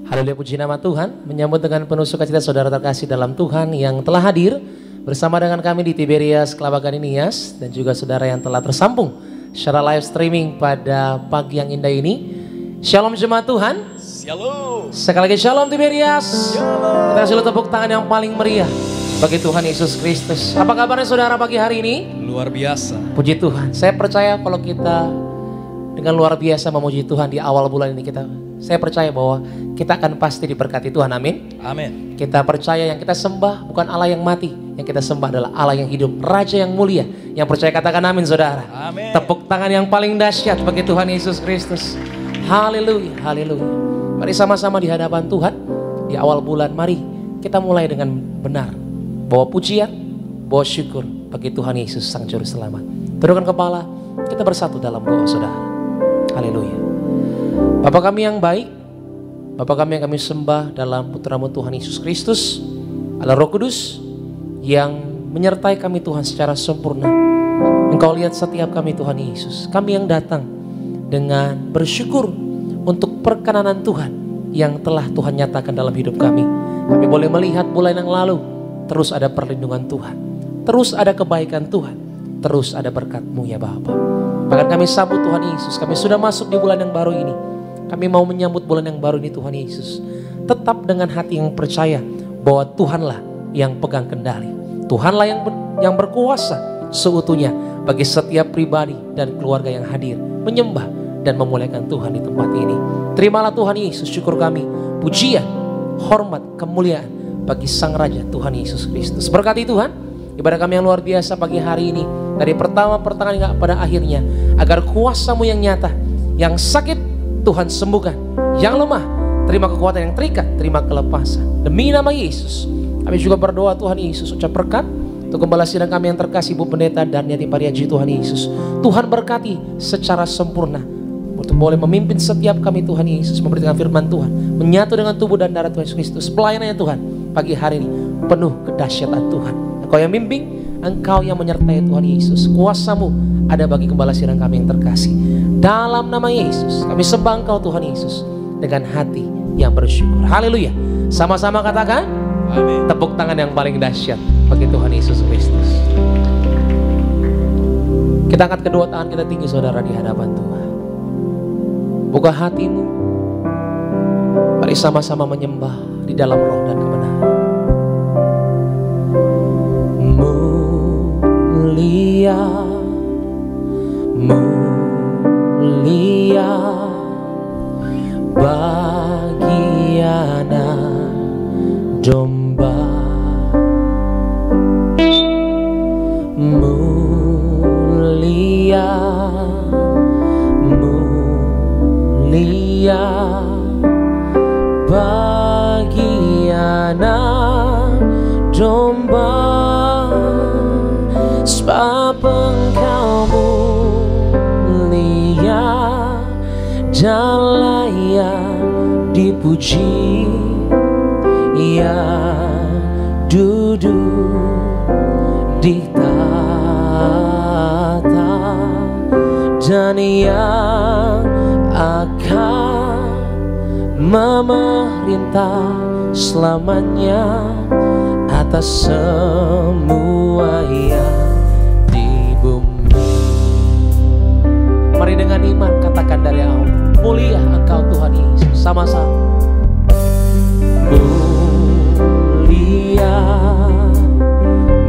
Haleluya, puji nama Tuhan. Menyambut dengan penuh sukacita saudara terkasih dalam Tuhan yang telah hadir bersama dengan kami di Tiberias Kelabakan Nias, dan juga saudara yang telah tersambung secara live streaming pada pagi yang indah ini. Shalom jemaat Tuhan. Shalom. Sekali lagi shalom Tiberias. Shalom. Kita kasih tepuk tangan yang paling meriah bagi Tuhan Yesus Kristus. Apa kabarnya saudara pagi hari ini? Luar biasa. Puji Tuhan. Saya percaya kalau kita dengan luar biasa memuji Tuhan di awal bulan ini, saya percaya bahwa kita akan pasti diberkati Tuhan, amin. Amin. Kita percaya yang kita sembah bukan Allah yang mati, yang kita sembah adalah Allah yang hidup, Raja yang mulia. Yang percaya katakan amin saudara. Amin. Tepuk tangan yang paling dahsyat bagi Tuhan Yesus Kristus. Haleluya, haleluya. Mari sama-sama di hadapan Tuhan di awal bulan, mari kita mulai dengan benar. Bawa pujian, bawa syukur bagi Tuhan Yesus Sang Juru Selamat. Tundukkan kepala, kita bersatu dalam doa saudara. Haleluya. Bapa kami yang baik, Bapa kami yang kami sembah dalam putra-Mu Tuhan Yesus Kristus, Allah Roh Kudus yang menyertai kami Tuhan secara sempurna. Engkau lihat setiap kami Tuhan Yesus, kami yang datang dengan bersyukur untuk perkenanan Tuhan yang telah Tuhan nyatakan dalam hidup kami. Kami boleh melihat bulan yang lalu, terus ada perlindungan Tuhan, terus ada kebaikan Tuhan, terus ada berkat-Mu ya Bapa. Bahkan kami sambut Tuhan Yesus, kami sudah masuk di bulan yang baru ini. Kami mau menyambut bulan yang baru ini Tuhan Yesus. Tetap dengan hati yang percaya bahwa Tuhanlah yang pegang kendali. Tuhanlah yang berkuasa seutuhnya bagi setiap pribadi dan keluarga yang hadir. Menyembah dan memuliakan Tuhan di tempat ini. Terimalah Tuhan Yesus syukur kami. Pujian, hormat, kemuliaan bagi Sang Raja Tuhan Yesus Kristus. Berkati Tuhan ibadah kami yang luar biasa pagi hari ini. Dari pertama pertengahan hingga pada akhirnya. Agar kuasa-Mu yang nyata, yang sakit Tuhan sembuhkan, yang lemah terima kekuatan, yang terikat terima kelepasan. Demi nama Yesus kami juga berdoa Tuhan Yesus, ucap berkat untuk gembala sidang kami yang terkasih Bu Pendeta dan Yati Pariaji Tuhan Yesus. Tuhan berkati secara sempurna untuk boleh memimpin setiap kami Tuhan Yesus, memberitakan firman Tuhan, menyatu dengan tubuh dan darah Tuhan Yesus Kristus. Pelayanannya Tuhan pagi hari ini penuh kedahsyatan Tuhan. Engkau yang bimbing, Engkau yang menyertai Tuhan Yesus. Kuasa-Mu ada bagi gembala sidang kami yang terkasih. Dalam nama Yesus kami sembah Engkau Tuhan Yesus dengan hati yang bersyukur. Haleluya. Sama-sama katakan amin. Tepuk tangan yang paling dahsyat bagi Tuhan Yesus Kristus. Kita angkat kedua tangan kita tinggi saudara di hadapan Tuhan. Buka hatimu. Mari sama-sama menyembah di dalam roh dan kebenaran. Mulia, mulia bagi anak domba. Mulia, mulia bagi anak domba. Sebab Engkau mulia dan layak dipuji, yang duduk di tahta dan yang akan memerintah selamanya atas semua yang di bumi. Mari dengan iman katakan dari awal, mulia Engkau Tuhan Yesus. Sama-sama. Mulia,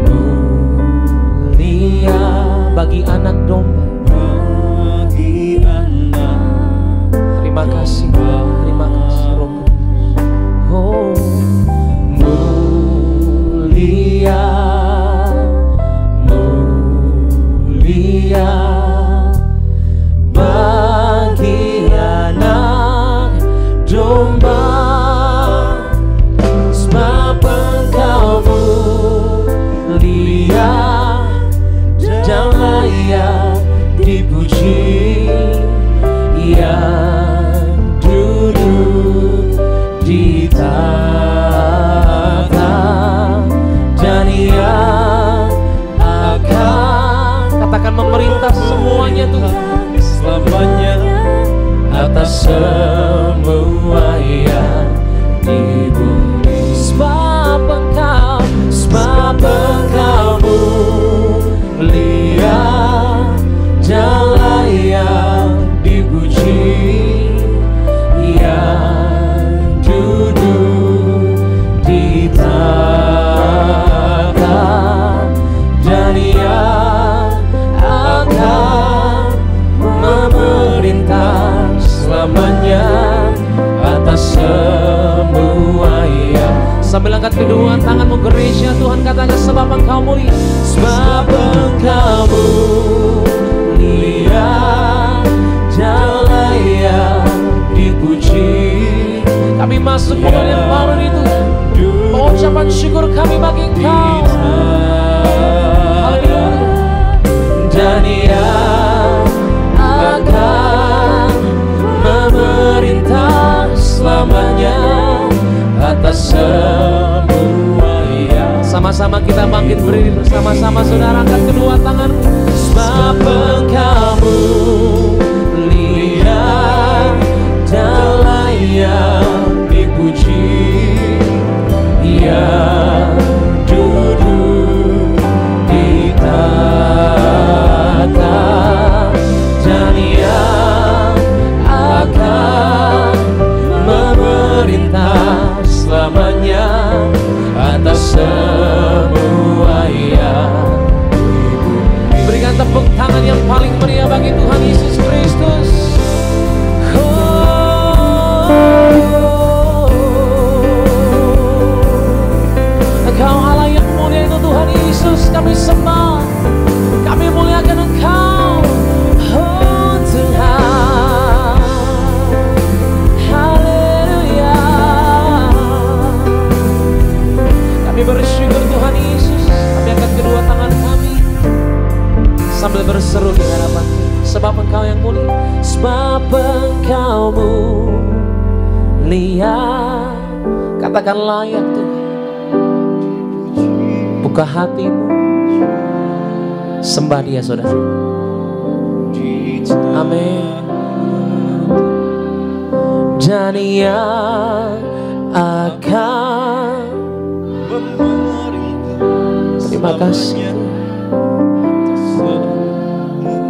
mulia bagi anak domba. Bagi anak. Terima kasih, terima kasih Roh Kudus. Oh, mulia, mulia bagi anak domba. Sebab Engkau mulia dan layak dipuji, yang duduk di tahta dan yang akan katakan memerintah semuanya Tuhan selamanya atas semua yang Sambil angkat kedua tanganmu gereja, Tuhan katakan sebab Engkau mulia. Sebab Engkau mulia, Dia layak dipuji. Kami masuk bulan yang baru itu, bawa ucapan syukur kami bagi Engkau. Haleluya. Dan Ia akan memerintah selamanya atas semua. Ya, sama-sama kita bangkit berdiri bersama-sama, saudara, angkat kedua tanganmu. Sebab Engkau mulia dan layak dipuji. Ia duduk di tahta dan Ia akan memerintah selamanya atas semua yang di bumi. Berikan tepuk tangan yang paling meriah bagi Tuhan Yesus Kristus. Engkau Allah yang mulia itu Tuhan Yesus, kami sembah, kami muliakan Engkau, oh Tuhan. Haleluya. Kami bersyukur Tuhan Yesus. Kami angkat kedua tangan kami sambil berseru di hadapan, sebab Engkau yang mulia. Sebab Engkau mulia, katakan layak Tuhan. Buka hatimu, sembah Dia, saudara. Amin. Dan Ia akan, terima kasih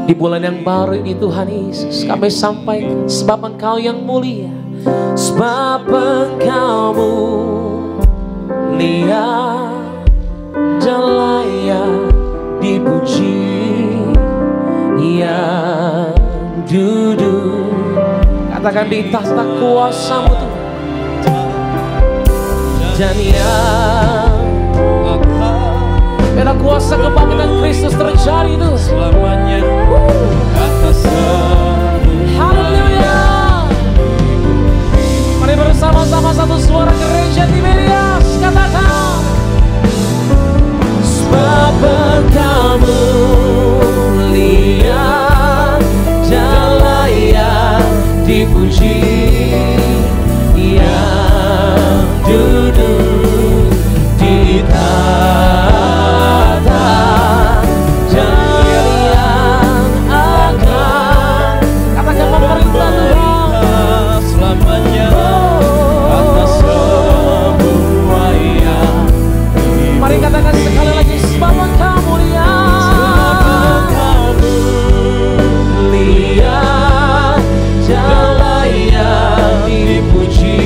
di bulan yang baru ini Tuhan Yesus, kami sampai sebab Engkau yang mulia. Sebab Engkau mulia dan layak dipuji. Yang duduk, katakan di tahta kuasa-Mu Tuhan, dan yang biarlah kuasa kebangkitan Kristus terjadi itu selamanya atas haleluya. Mari bersama-sama satu suara gereja di Medias, katakan sebab Engkau mulia dan layak dipuji. Yang duduk di tahta dan yang akan, katakan memerintah Tuhan selamanya atas semua yang. Mari katakan sekali lagi, sebab Engkau mulia, mulia dan layak dipuji.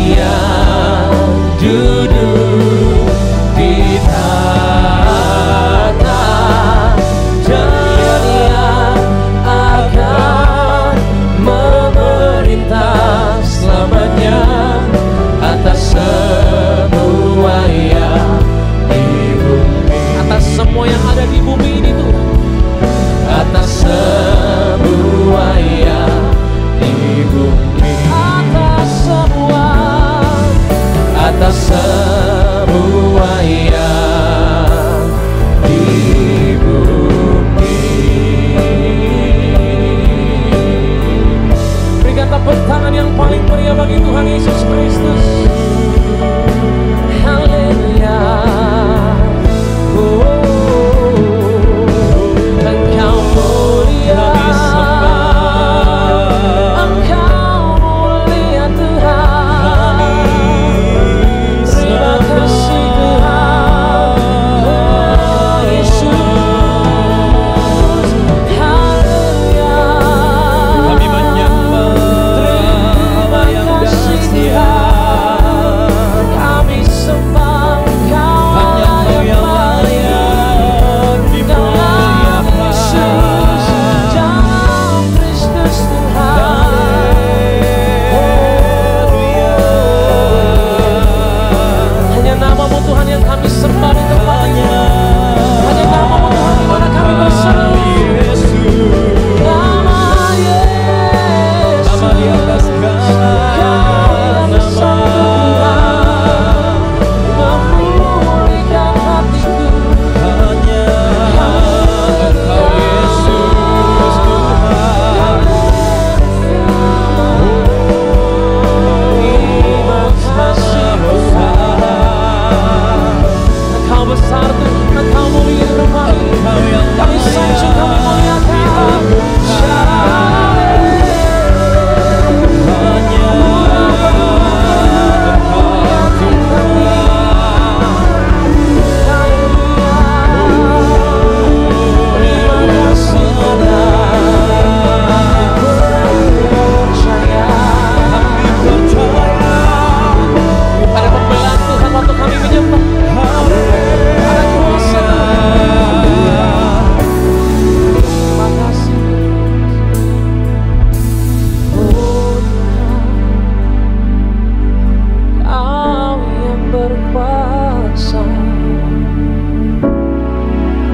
Yang duduk di tahta dan yang akan memerintah selamanya atas semua yang di bumi. Atas semua yang ada di bumi ini Tuhan, atas semua yang di bumi, atas semua, atas semua yang di bumi. Berikan tepuk tangan yang paling meriah bagi Tuhan Yesus Kristus. Haleluya. Engkau mulia, Engkau mulia Tuhan. Terima kasih Tuhan, oh Yesus. Haleluya. Kami menyembah Terima kasih Tuhan.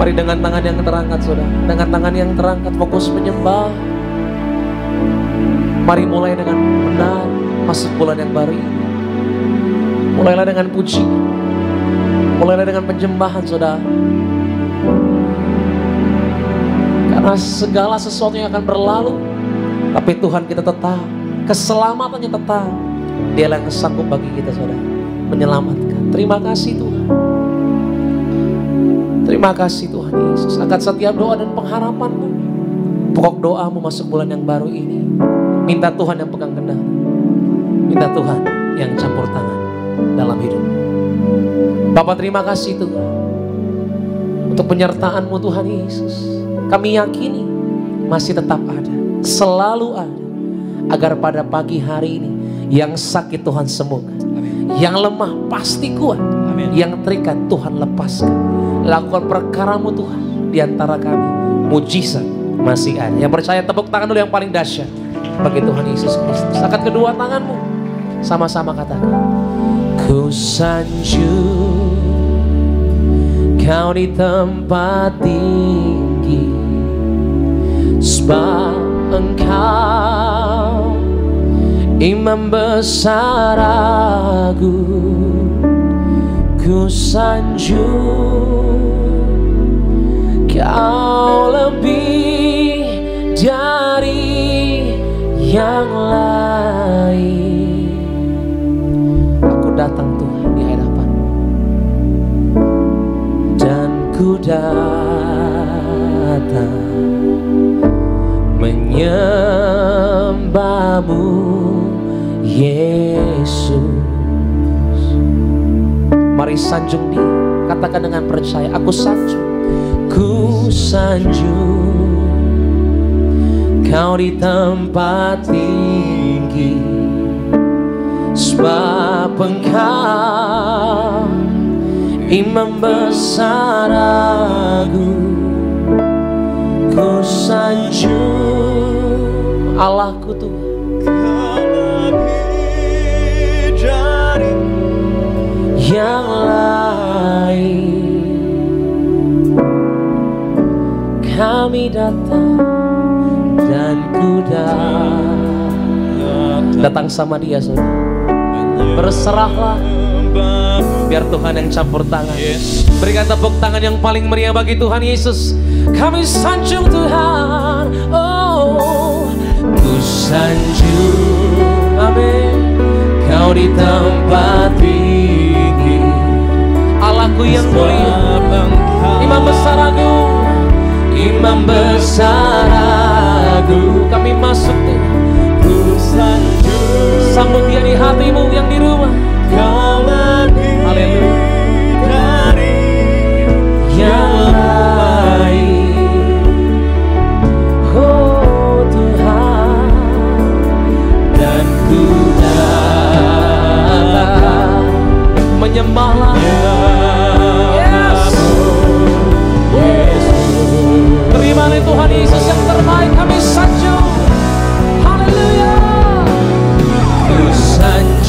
Mari dengan tangan yang terangkat saudara, dengan tangan yang terangkat fokus menyembah. Mari mulai dengan benar masuk bulan yang baru ini. Mulailah dengan puji, mulailah dengan penyembahan saudara. Karena segala sesuatu yang akan berlalu, tapi Tuhan kita tetap, keselamatannya tetap. Dialah yang sanggup bagi kita saudara, menyelamatkan. Terima kasih Tuhan. Terima kasih Tuhan Yesus. Angkat setiap doa dan pengharapanmu. Pokok doamu masuk bulan yang baru ini. Minta Tuhan yang pegang kendali. Minta Tuhan yang campur tangan dalam hidup. Bapak terima kasih Tuhan untuk penyertaan-Mu Tuhan Yesus. Kami yakini masih tetap ada, selalu ada. Agar pada pagi hari ini yang sakit Tuhan sembuhkan. Yang lemah pasti kuat. Yang terikat Tuhan lepaskan. Lakukan perkara-Mu Tuhan di antara kami. Mujizat masih ada. Yang percaya tepuk tangan dulu yang paling dahsyat bagi Tuhan Yesus Kristus. Angkat kedua tanganmu, sama-sama katakan, ku sanjung Kau di tempat tinggi, sebab Engkau Imam besar agung. Ku sanjung Kau lebih dari yang lain. Aku datang Tuhan di hadapan, dan ku datang menyembah-Mu Yesus. Mari sanjung dia, katakan dengan percaya, aku sanjung. Ku sanjung Kau di tempat tinggi, sebab Engkau Imam besar agung. Ku sanjung Allahku Tuhan, yang lain. Kami datang dan ku datang sama dia saudara. Berserahlah, biar Tuhan yang campur tangan. Berikan tepuk tangan yang paling meriah bagi Tuhan Yesus. Kami sanjung Tuhan, oh ku sanjung, amin. Kau di tempat tinggi, Allahku yang mulia, Imam besar agung, Imam besar agung. Kami masuk Tuhan, ku sanjung. Sambut dia di hatimu yang di rumah. Kau lebih dari yang lain, oh Tuhan. Dan ku datang menyembahlah, yes. Terimalah Tuhan Yesus yang terbaik. Kami sanjung, haleluya. Ku sanjung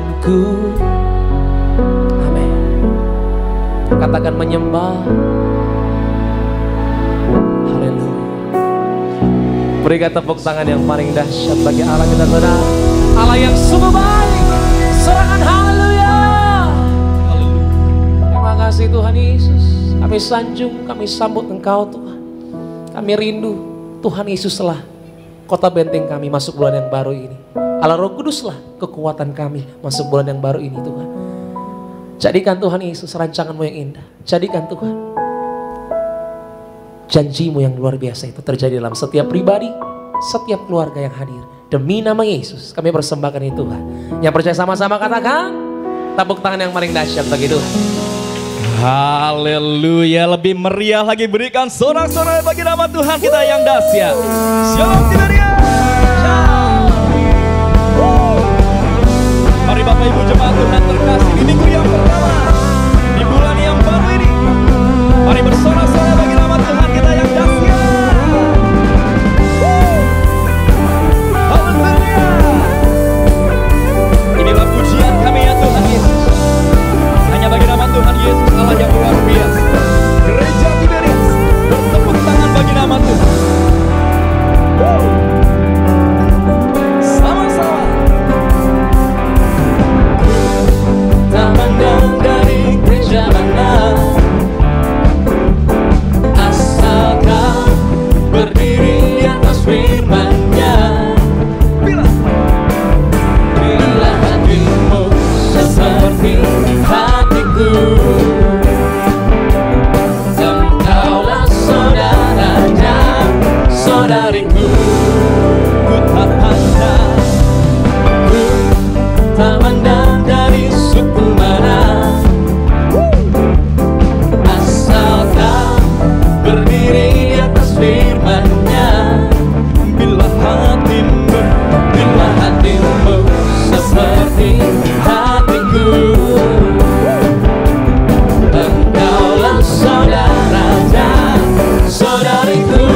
Tuhanku. Amin. Katakan menyembah. Haleluya. Berikan tepuk tangan yang paling dahsyat bagi Allah kita, saudara. Allah yang sungguh baik. Serahkan haleluya. Terima kasih Tuhan Yesus. Kami sanjung, kami sambut Engkau Tuhan. Kami rindu Tuhan Yesuslah kota benteng kami masuk bulan yang baru ini. Allah Roh Kuduslah kekuatan kami masuk bulan yang baru ini Tuhan. Jadikan Tuhan Yesus rancangan-Mu yang indah. Jadikan Tuhan janji-Mu yang luar biasa itu terjadi dalam setiap pribadi, setiap keluarga yang hadir. Demi nama Yesus kami persembahkan itu Tuhan. Yang percaya sama-sama katakan tepuk tangan yang paling dahsyat bagi Tuhan. Haleluya, lebih meriah lagi berikan sorak-sorai bagi nama Tuhan kita yang dahsyat. Shalom Tiberia. Mari Bapak Ibu jemaat Tuhan terkasih di minggu yang pertama, di bulan yang baru ini. Mari bersorak-sorai bagi nama Tuhan kita yang dahsyat. Haleluya. Inilah pujian kami ya Tuhan Yesus. Hanya bagi nama Tuhan Yesus Allah yang luar biasa. Gereja Tiberias bertepuk tangan bagi nama Tuhan. Sama-sama. Tak pandang dari gereja mana, asalkan berdiri di atas firman-Nya. Bila hatimu seperti hatiku, engkaulah saudaranya, saudariku. Ku tak pandang dari suku mana, asalkan berdiri di atas firman-Nya. Bila hatimu seperti hatiku, engkaulah saudaranya, saudariku.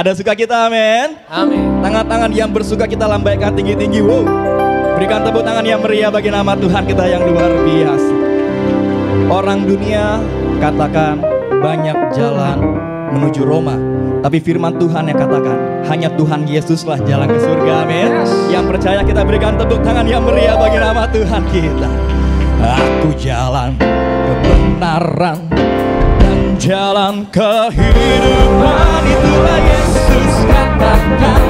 Ada sukacita, amin. Amin. Tangan-tangan yang bersuka kita lambaikan tinggi-tinggi. Wow. Berikan tepuk tangan yang meriah bagi nama Tuhan kita yang luar biasa. Orang dunia katakan banyak jalan menuju Roma, tapi firman Tuhan yang katakan hanya Tuhan Yesuslah jalan ke surga, amin. Yang percaya kita berikan tepuk tangan yang meriah bagi nama Tuhan kita. Aku jalan kebenaran dan jalan kehidupan, itulah Yesus katakan.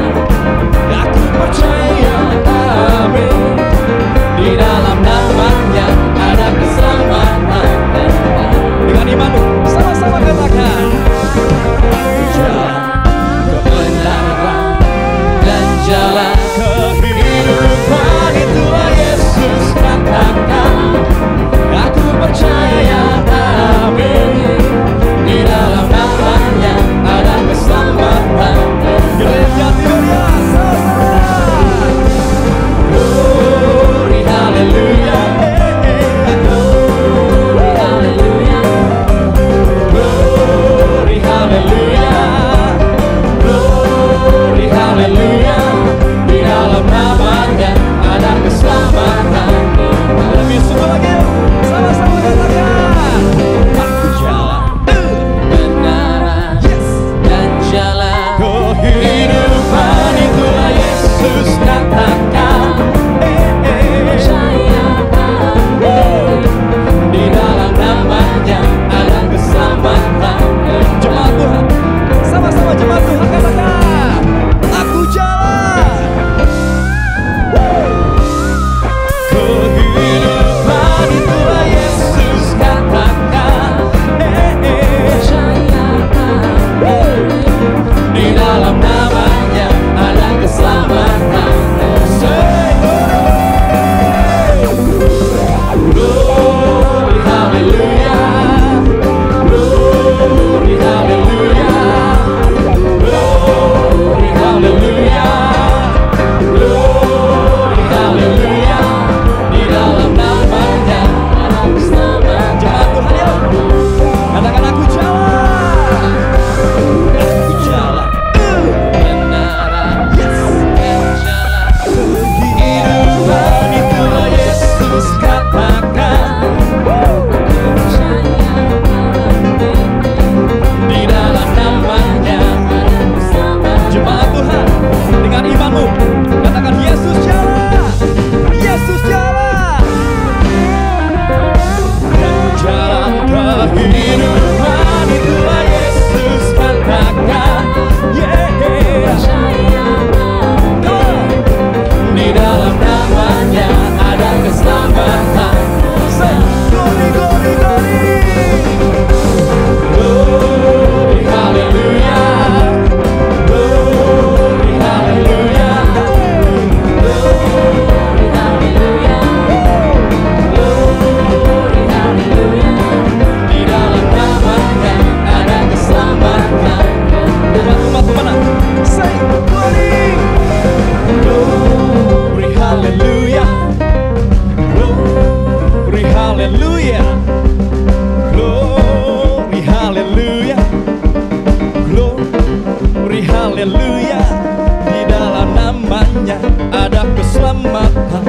Aku percaya, amin. Di dalam namanya ada keselamatan. Dengan imanmu sama-sama katakan. Jalan kebenaran dan jalan kehidupan, itulah Yesus katakan. Aku percaya, amin. Di dalam namanya ada keselamatan. Gereja Tiberia, glory hallelujah, glory hallelujah, glory hallelujah, glory hallelujah. Di dalam namanya ada keselamatan. Lebih sungguh lagi, sama-sama katakan. Aku jalan kebenaran dan jalan kehidupan, itulah Yesus katakan. Percaya, amin. Di dalam namanya ada keselamatan. Jemaat Tuhan, sama-sama jemaat Tuhan katakan. Aku jalan kehidupan, itulah Yesus katakan. Percaya, amin. Di dalam namanya ada keselamatan. Glory hallelujah, glory hallelujah, glory hallelujah, glory hallelujah. Di dalam namanya ada keselamatan. Jemaat Tuhan ya, katakan aku jalan. Aku jalan kebenaran dan jalan kehidupan, itulah Yesus katakan. Di dalam namanya jemaat Tuhan, dengan imanmu katakan Yesus jalan, Yesus jalan. Aku jalan kehidupan, itulah Yesus katakan. Di dalam namanya ada keselamatan. Glory, glory, glory. Glory, hallelujah. Glory, hallelujah. Glory, hallelujah. Glory, hallelujah. Di dalam namanya ada keselamatan. Umat-umat mana? Say glory. Glory, hallelujah. Glory, hallelujah. Glory, hallelujah. Glory, hallelujah. Di dalam namanya ada keselamatan.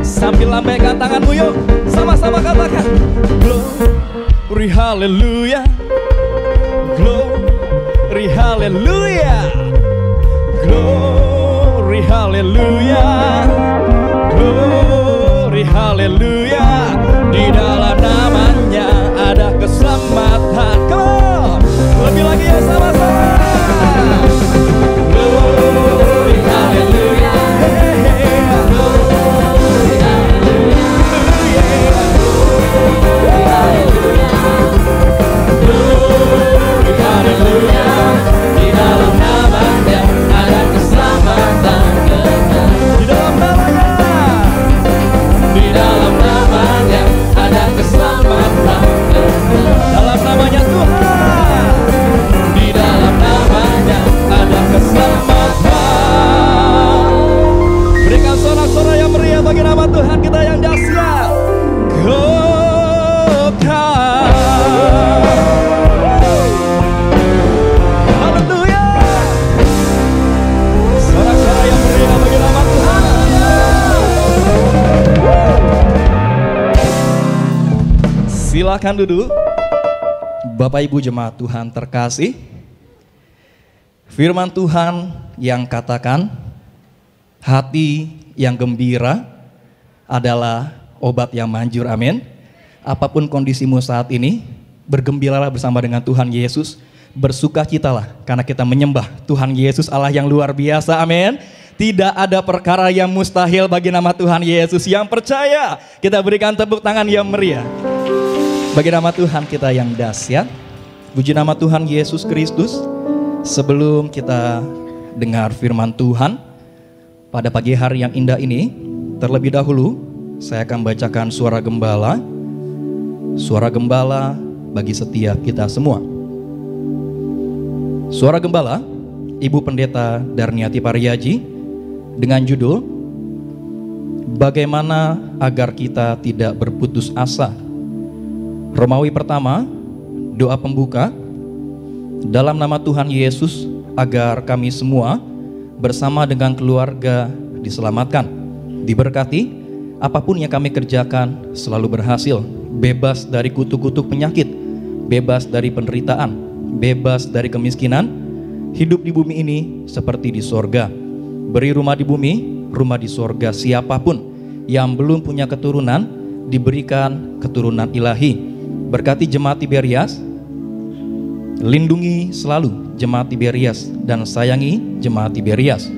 Sambil lambaikan tanganmu yuk, sama-sama katakan. Glory, hallelujah. Glory, hallelujah. Glory, hallelujah. Glory, hallelujah. Di dalam namanya ada keselamatan. Come on, lebih lagi ya sama-sama. Glory, hallelujah. Glory, hallelujah. Glory, hallelujah. Di dalam namanya ada keselamatan. Di dalam namanya, di dalam namanya. Silakan duduk. Bapak Ibu jemaat Tuhan terkasih, firman Tuhan yang katakan hati yang gembira adalah obat yang manjur, amin. Apapun kondisimu saat ini, bergembiralah bersama dengan Tuhan Yesus, bersukacitalah karena kita menyembah Tuhan Yesus Allah yang luar biasa, amin. Tidak ada perkara yang mustahil bagi nama Tuhan Yesus. Yang percaya, kita berikan tepuk tangan yang meriah bagi nama Tuhan kita yang dahsyat. Puji nama Tuhan Yesus Kristus. Sebelum kita dengar firman Tuhan pada pagi hari yang indah ini, terlebih dahulu saya akan bacakan suara gembala. Suara gembala bagi setiap kita semua. Suara gembala Ibu Pendeta Darniati Pariyaji dengan judul Bagaimana Agar Kita Tidak Berputus Asa. Romawi pertama, doa pembuka. Dalam nama Tuhan Yesus, agar kami semua bersama dengan keluarga diselamatkan, diberkati, apapun yang kami kerjakan selalu berhasil, bebas dari kutuk-kutuk penyakit, bebas dari penderitaan, bebas dari kemiskinan, hidup di bumi ini seperti di sorga. Beri rumah di bumi, rumah di sorga. Siapapun yang belum punya keturunan, diberikan keturunan ilahi. Berkati jemaat Tiberias, lindungi selalu jemaat Tiberias, dan sayangi jemaat Tiberias.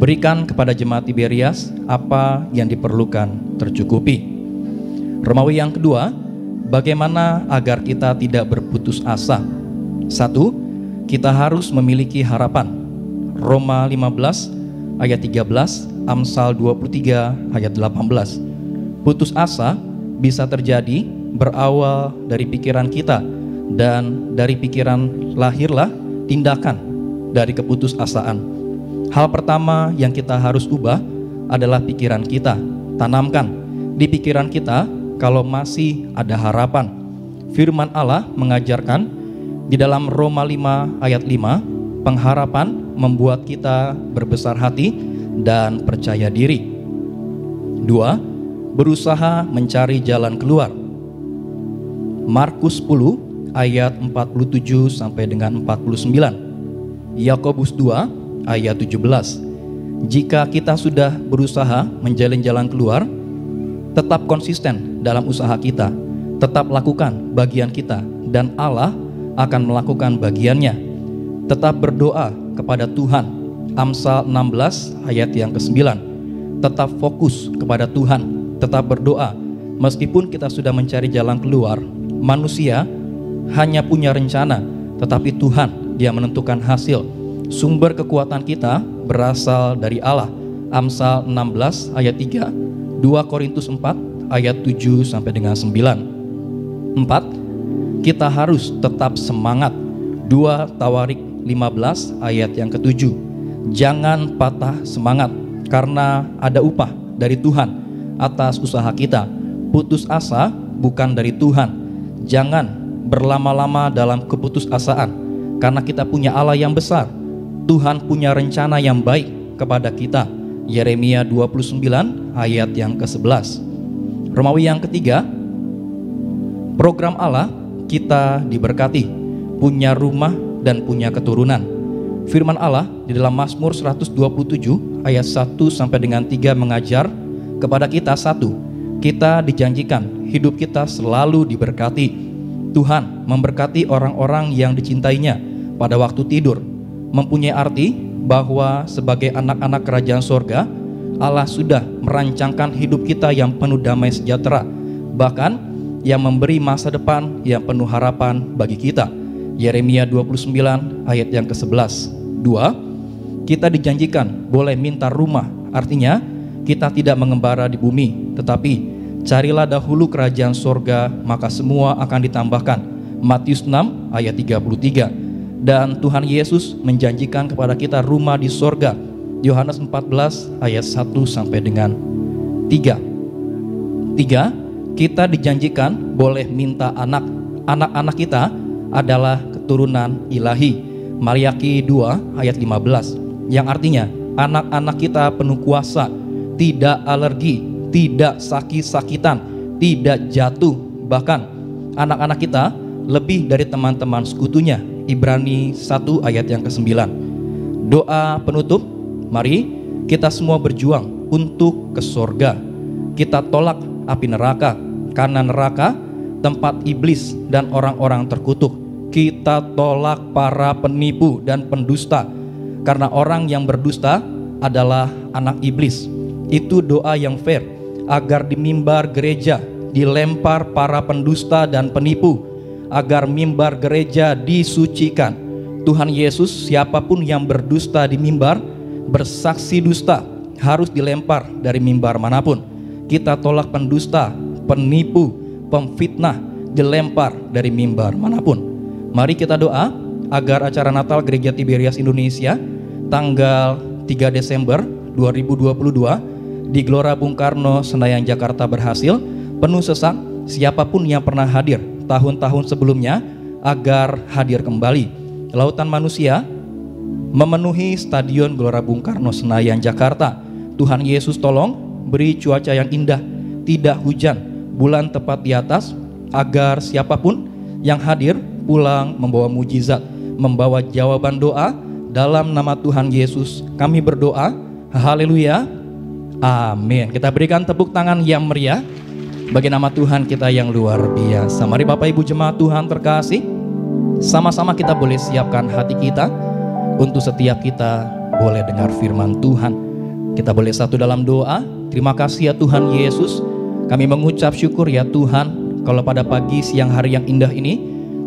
Berikan kepada jemaat Tiberias apa yang diperlukan tercukupi. Romawi yang kedua, bagaimana agar kita tidak berputus asa. 1. Kita harus memiliki harapan. Roma 15 ayat 13, Amsal 23 ayat 18. Putus asa bisa terjadi berawal dari pikiran kita, dan dari pikiran lahirlah tindakan dari keputusasaan. Hal pertama yang kita harus ubah adalah pikiran kita. Tanamkan di pikiran kita kalau masih ada harapan. Firman Allah mengajarkan di dalam Roma 5 ayat 5, pengharapan membuat kita berbesar hati dan percaya diri. 2. Berusaha mencari jalan keluar. Markus 10 ayat 47 sampai dengan 49. Yakobus 2 ayat 17. Jika kita sudah berusaha menjalin jalan keluar, tetap konsisten dalam usaha kita, tetap lakukan bagian kita, dan Allah akan melakukan bagiannya. Tetap berdoa kepada Tuhan. Amsal 16 ayat yang ke-9. Tetap fokus kepada Tuhan, tetap berdoa. Meskipun kita sudah mencari jalan keluar, manusia hanya punya rencana, tetapi Tuhan Dia menentukan hasil. Sumber kekuatan kita berasal dari Allah. Amsal 16 ayat 3, 2 Korintus 4 ayat 7 sampai dengan 9. 4. Kita harus tetap semangat. 2 Tawarik 15 ayat yang ke-7. Jangan patah semangat, karena ada upah dari Tuhan atas usaha kita. Putus asa bukan dari Tuhan. Jangan berlama-lama dalam keputusasaan, karena kita punya Allah yang besar. Tuhan punya rencana yang baik kepada kita. Yeremia 29 ayat yang ke-11. Romawi yang ketiga, program Allah kita diberkati, punya rumah dan punya keturunan. Firman Allah di dalam Mazmur 127 ayat 1 sampai dengan 3 mengajar kepada kita. 1. Kita dijanjikan hidup kita selalu diberkati. Tuhan memberkati orang-orang yang dicintainya pada waktu tidur. Mempunyai arti bahwa sebagai anak-anak kerajaan sorga, Allah sudah merancangkan hidup kita yang penuh damai sejahtera, bahkan yang memberi masa depan yang penuh harapan bagi kita. Yeremia 29 ayat yang ke-11. 2. Kita dijanjikan boleh minta rumah. Artinya kita tidak mengembara di bumi, tetapi carilah dahulu kerajaan sorga, maka semua akan ditambahkan. Matius 6 ayat 33. Dan Tuhan Yesus menjanjikan kepada kita rumah di sorga. Yohanes 14 ayat 1 sampai dengan 3. 3. Kita dijanjikan boleh minta anak. Anak-anak kita adalah keturunan ilahi. Maliaki 2 ayat 15, yang artinya anak-anak kita penuh kuasa, tidak alergi, tidak sakit-sakitan, tidak jatuh, bahkan anak-anak kita lebih dari teman-teman sekutunya. Ibrani 1 ayat yang ke-9. Doa penutup, mari kita semua berjuang untuk ke sorga. Kita tolak api neraka, karena neraka tempat iblis dan orang-orang terkutuk. Kita tolak para penipu dan pendusta, karena orang yang berdusta adalah anak iblis. Itu doa yang fair, agar di mimbar gereja dilempar para pendusta dan penipu, agar mimbar gereja disucikan. Tuhan Yesus, siapapun yang berdusta di mimbar, bersaksi dusta, harus dilempar dari mimbar manapun. Kita tolak pendusta, penipu, pemfitnah, dilempar dari mimbar manapun. Mari kita doa agar acara Natal Gereja Tiberias Indonesia tanggal 3 Desember 2022 di Gelora Bung Karno, Senayan, Jakarta berhasil. Penuh sesak siapapun yang pernah hadir tahun-tahun sebelumnya agar hadir kembali. Lautan manusia memenuhi Stadion Gelora Bung Karno, Senayan, Jakarta. Tuhan Yesus tolong beri cuaca yang indah, tidak hujan, bulan tepat di atas, agar siapapun yang hadir pulang membawa mujizat, membawa jawaban doa. Dalam nama Tuhan Yesus kami berdoa, haleluya, amin. Kita berikan tepuk tangan yang meriah bagi nama Tuhan kita yang luar biasa. Mari Bapak Ibu jemaat Tuhan terkasih, sama-sama kita boleh siapkan hati kita untuk setiap kita boleh dengar firman Tuhan. Kita boleh satu dalam doa. Terima kasih ya Tuhan Yesus, kami mengucap syukur ya Tuhan, kalau pada pagi siang hari yang indah ini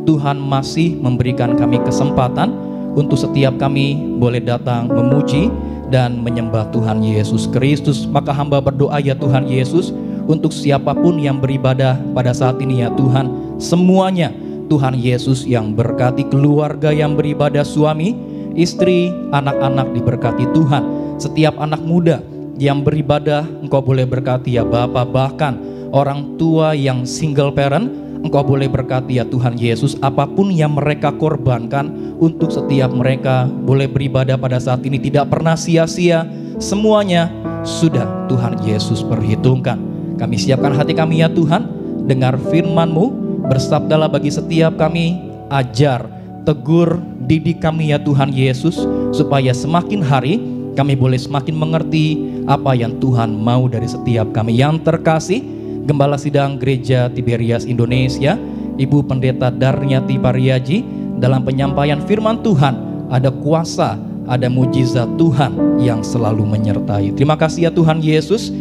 Tuhan masih memberikan kami kesempatan untuk setiap kami boleh datang memuji dan menyembah Tuhan Yesus Kristus. Maka hamba berdoa ya Tuhan Yesus, untuk siapapun yang beribadah pada saat ini ya Tuhan, semuanya Tuhan Yesus yang berkati keluarga yang beribadah, suami, istri, anak-anak diberkati Tuhan. Setiap anak muda yang beribadah Engkau boleh berkati ya Bapa, bahkan orang tua yang single parent Engkau boleh berkati ya Tuhan Yesus. Apapun yang mereka korbankan untuk setiap mereka boleh beribadah pada saat ini tidak pernah sia-sia, semuanya sudah Tuhan Yesus perhitungkan. Kami siapkan hati kami ya Tuhan, dengar firman-Mu, bersabdalah bagi setiap kami, ajar, tegur, didik kami ya Tuhan Yesus, supaya semakin hari kami boleh semakin mengerti apa yang Tuhan mau dari setiap kami. Yang terkasih, Gembala Sidang Gereja Tiberias Indonesia, Ibu Pendeta Darniati Pariaji, dalam penyampaian firman Tuhan ada kuasa, ada mujizat Tuhan yang selalu menyertai. Terima kasih ya Tuhan Yesus.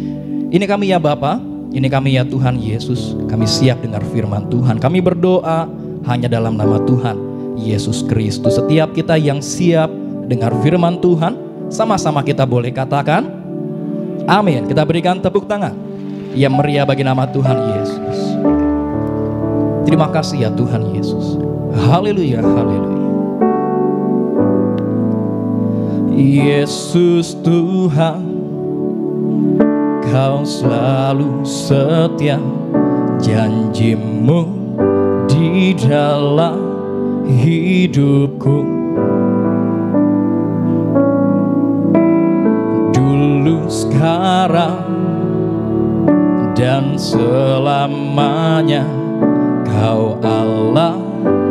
Ini kami ya Bapa, ini kami ya Tuhan Yesus. Kami siap dengar firman Tuhan. Kami berdoa hanya dalam nama Tuhan Yesus Kristus. Setiap kita yang siap dengar firman Tuhan, sama-sama kita boleh katakan amin. Kita berikan tepuk tangan yang meriah bagi nama Tuhan Yesus. Terima kasih ya Tuhan Yesus. Haleluya, haleluya. Yesus Tuhan, Kau selalu setia, janji-Mu di dalam hidupku. Dulu, sekarang, dan selamanya Kau Allah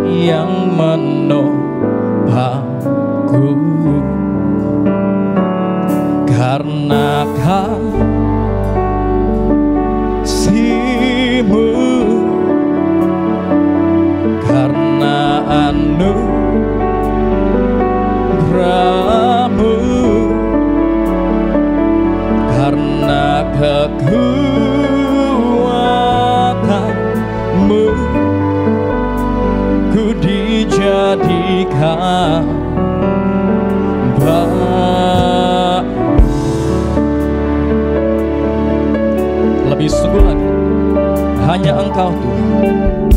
yang menopangku. Karena kasih-Mu, karena anugerah-Mu, karena kekuatan-Mu, ku dijadikan lebih sungguh lagi. Hanya Engkau Tuhan,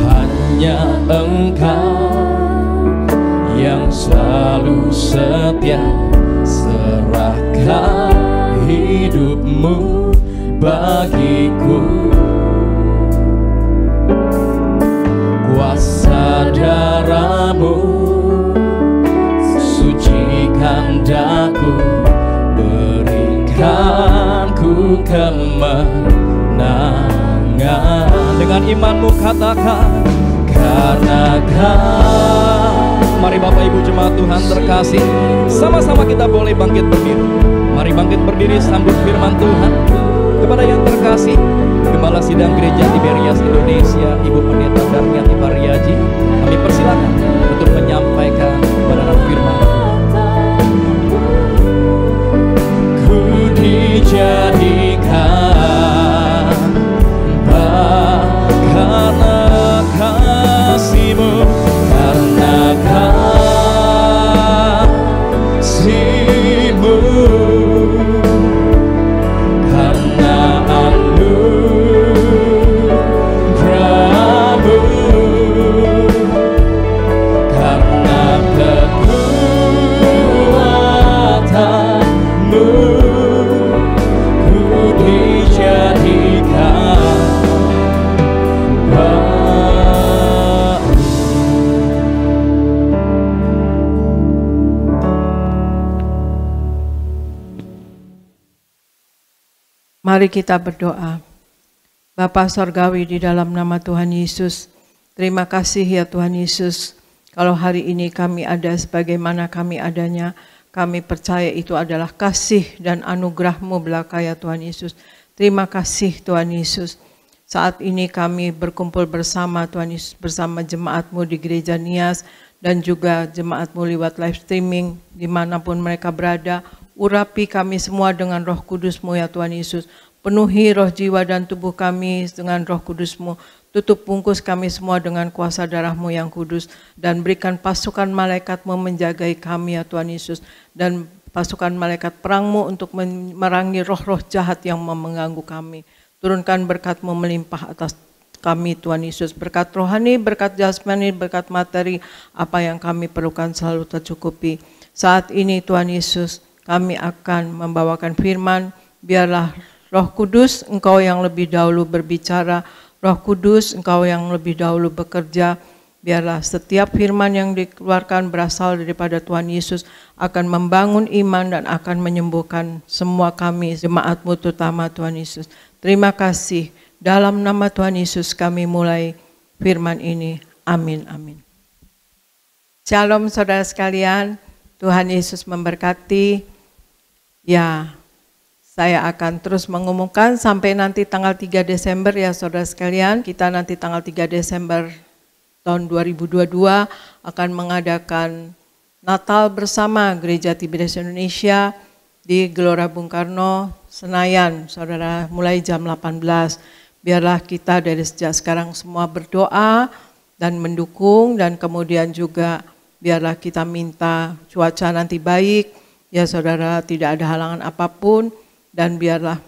hanya Engkau yang selalu setia. Serahkan hidup-Mu bagiku. Kuasa darah-Mu sucikan daku, berikan ku kemenangan. dengan imanmu katakan, karena Kau. Mari Bapak Ibu jemaat Tuhan terkasih, sama-sama kita boleh bangkit berdiri. Mari bangkit berdiri sambut firman Tuhan. Kepada yang terkasih, Gembala Sidang Gereja Tiberias Indonesia, Ibu Pendeta Darmiati Pariaji, kami persilakan untuk menyampaikan kebenaran firman. Ku dijadikan karena kasih-Mu, karena kasih-Mu, karena anugerah-Mu, karena kekuatan-Mu, ku dijadikan baru. Mari kita berdoa. Bapa Sorgawi, di dalam nama Tuhan Yesus, terima kasih ya Tuhan Yesus. Kalau hari ini kami ada sebagaimana kami adanya, kami percaya itu adalah kasih dan anugerah-Mu belaka ya Tuhan Yesus. Terima kasih Tuhan Yesus. Saat ini kami berkumpul bersama Tuhan Yesus, bersama jemaat-Mu di Gereja Nias, dan juga jemaat-Mu lewat live streaming, dimanapun mereka berada. Urapi kami semua dengan Roh Kudus-Mu ya Tuhan Yesus. Penuhi roh, jiwa, dan tubuh kami dengan Roh Kudus-Mu. Tutup bungkus kami semua dengan kuasa darah-Mu yang kudus. Dan berikan pasukan malaikat-Mu menjagai kami ya Tuhan Yesus. Dan pasukan malaikat perang-Mu untuk memerangi roh-roh jahat yang mengganggu kami. Turunkan berkat-Mu melimpah atas kami Tuhan Yesus. Berkat rohani, berkat jasmani, berkat materi, apa yang kami perlukan selalu tercukupi. Saat ini Tuhan Yesus, kami akan membawakan firman. Biarlah Roh Kudus, Engkau yang lebih dahulu berbicara. Roh Kudus, Engkau yang lebih dahulu bekerja. Biarlah setiap firman yang dikeluarkan berasal daripada Tuhan Yesus, akan membangun iman dan akan menyembuhkan semua kami, jemaat-Mu terutama Tuhan Yesus. Terima kasih. Dalam nama Tuhan Yesus kami mulai firman ini. Amin, amin. Shalom saudara sekalian, Tuhan Yesus memberkati. Ya, saya akan terus mengumumkan sampai nanti tanggal 3 Desember ya saudara sekalian. Kita nanti tanggal 3 Desember tahun 2022 akan mengadakan Natal bersama Gereja Tiberias Indonesia di Gelora Bung Karno, Senayan, saudara, mulai jam 18. Biarlah kita dari sejak sekarang semua berdoa dan mendukung, dan kemudian juga biarlah kita minta cuaca nanti baik. Ya saudara, tidak ada halangan apapun, dan biarlah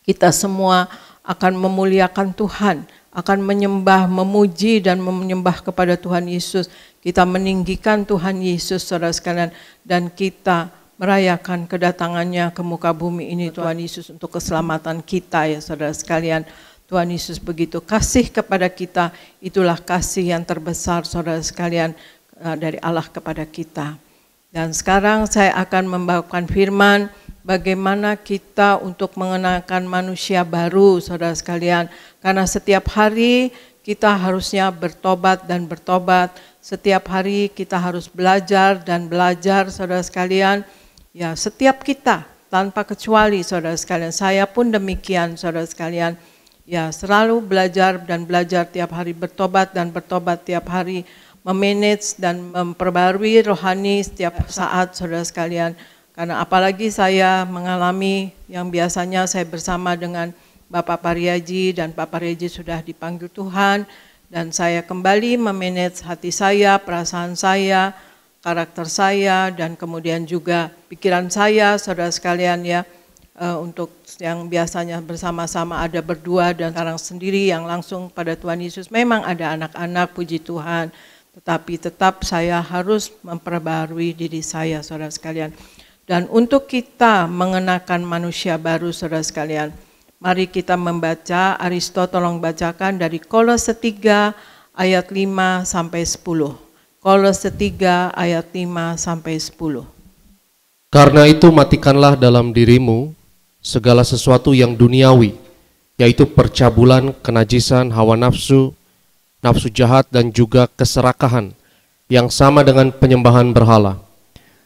kita semua akan memuliakan Tuhan, akan menyembah, memuji dan menyembah kepada Tuhan Yesus. Kita meninggikan Tuhan Yesus saudara sekalian, dan kita merayakan kedatangannya ke muka bumi ini Tuhan Yesus untuk keselamatan kita ya saudara sekalian. Tuhan Yesus begitu kasih kepada kita, itulah kasih yang terbesar saudara sekalian dari Allah kepada kita. Dan sekarang saya akan membawakan firman bagaimana kita untuk mengenalkan manusia baru saudara sekalian. Karena setiap hari kita harusnya bertobat dan bertobat. Setiap hari kita harus belajar dan belajar saudara sekalian. Ya, setiap kita tanpa kecuali saudara sekalian. Saya pun demikian saudara sekalian. Ya, selalu belajar dan belajar tiap hari, bertobat dan bertobat tiap hari. Memanage dan memperbarui rohani setiap saat saudara sekalian. Karena apalagi saya mengalami yang biasanya saya bersama dengan Bapak Pariaji, dan Pak Pariaji sudah dipanggil Tuhan, dan saya kembali memanage hati saya, perasaan saya, karakter saya, dan kemudian juga pikiran saya saudara sekalian ya. Untuk yang biasanya bersama-sama ada berdua dan sekarang sendiri yang langsung pada Tuhan Yesus. Memang ada anak-anak, puji Tuhan. Tetapi tetap saya harus memperbarui diri saya saudara sekalian. Dan untuk kita mengenakan manusia baru saudara sekalian, mari kita membaca, Aristo tolong bacakan dari Kolose 3 ayat 5 sampai 10. Kolose 3 ayat 5 sampai 10. Karena itu matikanlah dalam dirimu segala sesuatu yang duniawi, yaitu percabulan, kenajisan, hawa nafsu, nafsu jahat, dan juga keserakahan yang sama dengan penyembahan berhala.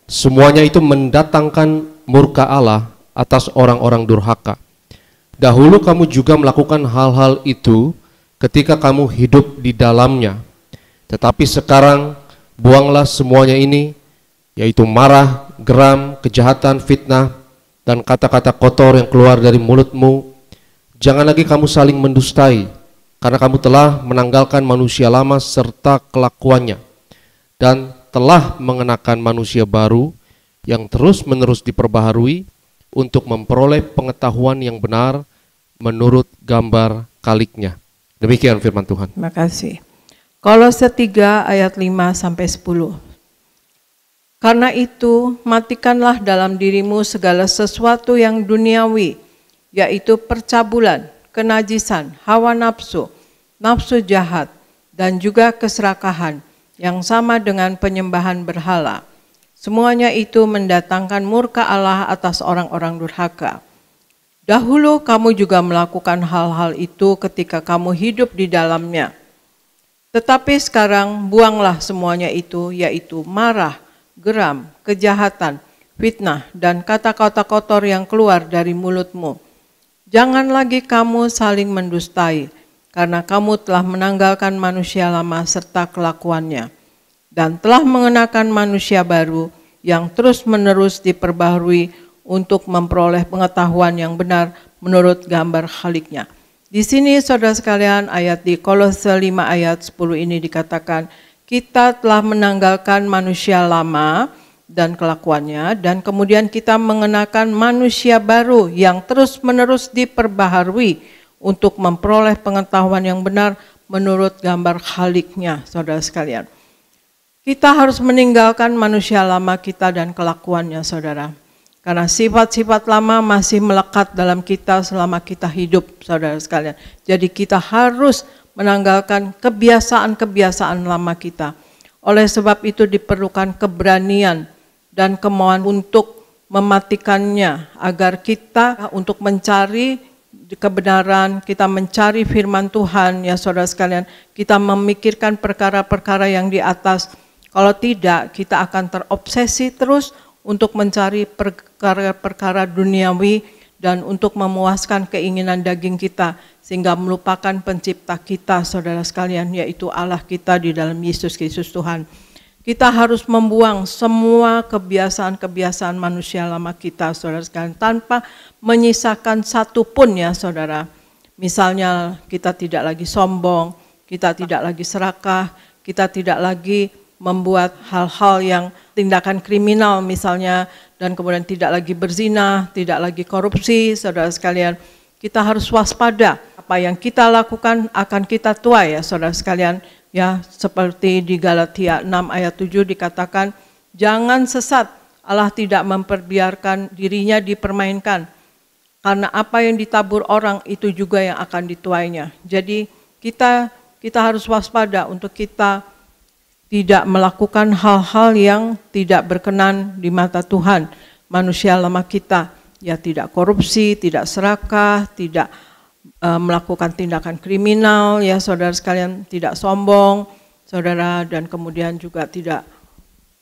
Semuanya itu mendatangkan murka Allah atas orang-orang durhaka. Dahulu kamu juga melakukan hal-hal itu ketika kamu hidup di dalamnya. Tetapi sekarang buanglah semuanya ini, yaitu marah, geram, kejahatan, fitnah, dan kata-kata kotor yang keluar dari mulutmu. Jangan lagi kamu saling mendustai, karena kamu telah menanggalkan manusia lama serta kelakuannya, dan telah mengenakan manusia baru yang terus-menerus diperbaharui untuk memperoleh pengetahuan yang benar menurut gambar kaliknya. Demikian firman Tuhan. Terima kasih. Kolose 3 ayat 5-10. Karena itu, matikanlah dalam dirimu segala sesuatu yang duniawi, yaitu percabulan, kenajisan, hawa nafsu, nafsu jahat, dan juga keserakahan, yang sama dengan penyembahan berhala. Semuanya itu mendatangkan murka Allah atas orang-orang durhaka. Dahulu kamu juga melakukan hal-hal itu ketika kamu hidup di dalamnya. Tetapi sekarang buanglah semuanya itu, yaitu marah, geram, kejahatan, fitnah, dan kata-kata kotor yang keluar dari mulutmu. Jangan lagi kamu saling mendustai, karena kamu telah menanggalkan manusia lama serta kelakuannya, dan telah mengenakan manusia baru yang terus-menerus diperbaharui untuk memperoleh pengetahuan yang benar menurut gambar Khaliknya. Di sini saudara sekalian, ayat di Kolose 5 ayat 10 ini dikatakan, kita telah menanggalkan manusia lama dan kelakuannya, dan kemudian kita mengenakan manusia baru yang terus-menerus diperbaharui untuk memperoleh pengetahuan yang benar menurut gambar Khaliknya, saudara sekalian. Kita harus meninggalkan manusia lama kita dan kelakuannya, saudara. Karena sifat-sifat lama masih melekat dalam kita selama kita hidup, saudara sekalian. Jadi kita harus menanggalkan kebiasaan-kebiasaan lama kita. Oleh sebab itu diperlukan keberanian dan kemauan untuk mematikannya, agar kita untuk mencari kebenaran, kita mencari firman Tuhan, ya saudara sekalian, kita memikirkan perkara-perkara yang di atas. Kalau tidak, kita akan terobsesi terus untuk mencari perkara-perkara duniawi dan untuk memuaskan keinginan daging kita, sehingga melupakan pencipta kita, saudara sekalian, yaitu Allah kita di dalam Yesus Kristus Tuhan. Kita harus membuang semua kebiasaan-kebiasaan manusia lama kita, saudara sekalian, tanpa menyisakan satu pun, ya saudara. Misalnya kita tidak lagi sombong, kita tidak lagi serakah, kita tidak lagi membuat hal-hal yang tindakan kriminal misalnya, dan kemudian tidak lagi berzina, tidak lagi korupsi, saudara sekalian. Kita harus waspada, apa yang kita lakukan akan kita tuai, ya saudara sekalian. Ya, seperti di Galatia 6 ayat 7 dikatakan, jangan sesat, Allah tidak memperbiarkan dirinya dipermainkan, karena apa yang ditabur orang itu juga yang akan dituainya. Jadi kita harus waspada untuk kita tidak melakukan hal-hal yang tidak berkenan di mata Tuhan. Manusia lama kita, ya tidak korupsi, tidak serakah, tidak melakukan tindakan kriminal, ya saudara sekalian, tidak sombong, saudara, dan kemudian juga tidak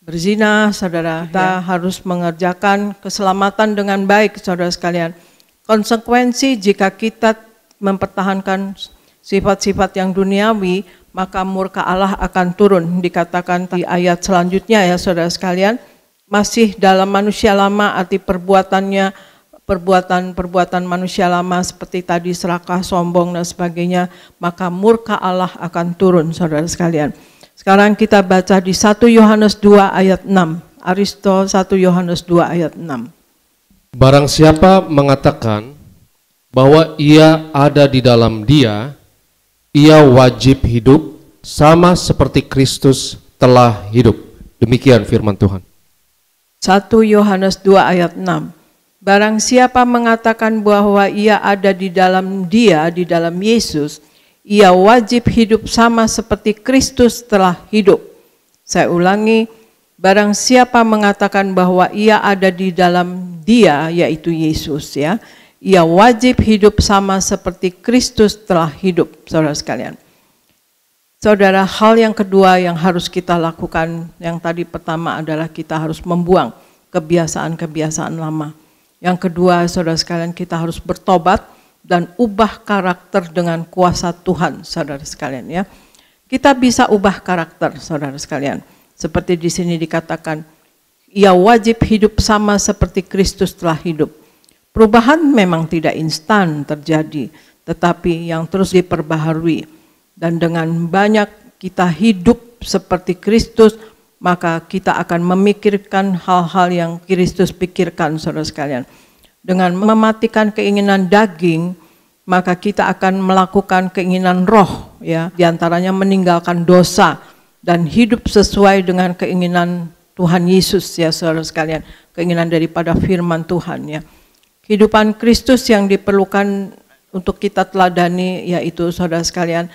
berzina, saudara. Kita harus mengerjakan keselamatan dengan baik, saudara sekalian. Konsekuensi jika kita mempertahankan sifat-sifat yang duniawi, maka murka Allah akan turun. Dikatakan di ayat selanjutnya, ya saudara sekalian, masih dalam manusia lama, arti perbuatannya, perbuatan manusia lama seperti tadi serakah, sombong dan sebagainya, maka murka Allah akan turun, saudara sekalian. Sekarang kita baca di 1 Yohanes 2 ayat 6. Aristo 1 Yohanes 2 ayat 6. Barang siapa mengatakan bahwa ia ada di dalam Dia, ia wajib hidup sama seperti Kristus telah hidup. Demikian firman Tuhan. 1 Yohanes 2 ayat 6. Barang siapa mengatakan bahwa ia ada di dalam Dia, di dalam Yesus, ia wajib hidup sama seperti Kristus telah hidup. Saya ulangi, barang siapa mengatakan bahwa ia ada di dalam Dia, yaitu Yesus, ya, ia wajib hidup sama seperti Kristus telah hidup, saudara sekalian. Saudara, hal yang kedua yang harus kita lakukan, yang tadi pertama adalah kita harus membuang kebiasaan-kebiasaan lama. Yang kedua, saudara sekalian, kita harus bertobat dan ubah karakter dengan kuasa Tuhan, saudara sekalian ya. Kita bisa ubah karakter, saudara sekalian. Seperti di sini dikatakan, ia wajib hidup sama seperti Kristus telah hidup. Perubahan memang tidak instan terjadi, tetapi yang terus diperbaharui. Dan dengan banyak kita hidup seperti Kristus, maka kita akan memikirkan hal-hal yang Kristus pikirkan, saudara sekalian. Dengan mematikan keinginan daging, maka kita akan melakukan keinginan roh, ya, diantaranya meninggalkan dosa dan hidup sesuai dengan keinginan Tuhan Yesus, ya saudara sekalian, keinginan daripada firman Tuhan, ya. Kehidupan Kristus yang diperlukan untuk kita teladani, yaitu saudara sekalian,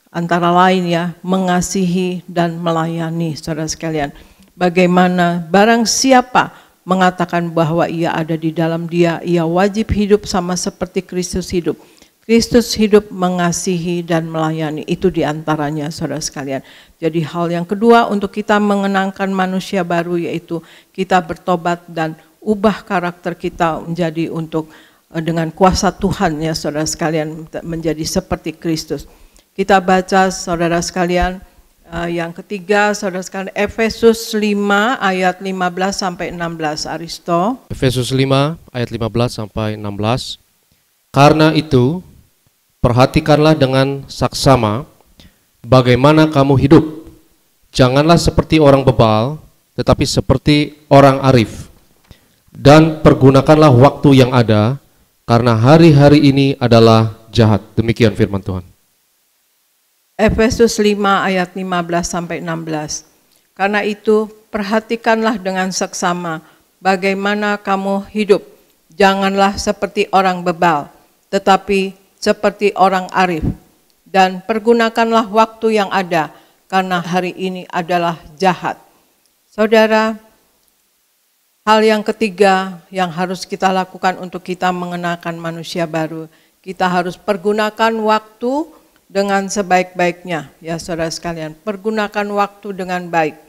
antara lain ya, mengasihi dan melayani, saudara sekalian. Bagaimana barang siapa mengatakan bahwa ia ada di dalam dia, ia wajib hidup sama seperti Kristus hidup. Kristus hidup mengasihi dan melayani, itu diantaranya, saudara sekalian. Jadi hal yang kedua untuk kita mengenangkan manusia baru, yaitu kita bertobat dan ubah karakter kita menjadi untuk dengan kuasa Tuhan, ya saudara sekalian, menjadi seperti Kristus. Kita baca, saudara sekalian, yang ketiga, saudara sekalian, Efesus 5 ayat 15 sampai 16, Aristo. Efesus 5 ayat 15 sampai 16. Karena itu, perhatikanlah dengan saksama bagaimana kamu hidup. Janganlah seperti orang bebal, tetapi seperti orang arif. Dan pergunakanlah waktu yang ada, karena hari-hari ini adalah jahat. Demikian firman Tuhan. Efesus 5 ayat 15 sampai 16. Karena itu perhatikanlah dengan seksama bagaimana kamu hidup. Janganlah seperti orang bebal, tetapi seperti orang arif. Dan pergunakanlah waktu yang ada, karena hari ini adalah jahat. Saudara, hal yang ketiga yang harus kita lakukan untuk kita mengenakan manusia baru, kita harus pergunakan waktu dengan sebaik-baiknya, ya saudara sekalian. Pergunakan waktu dengan baik.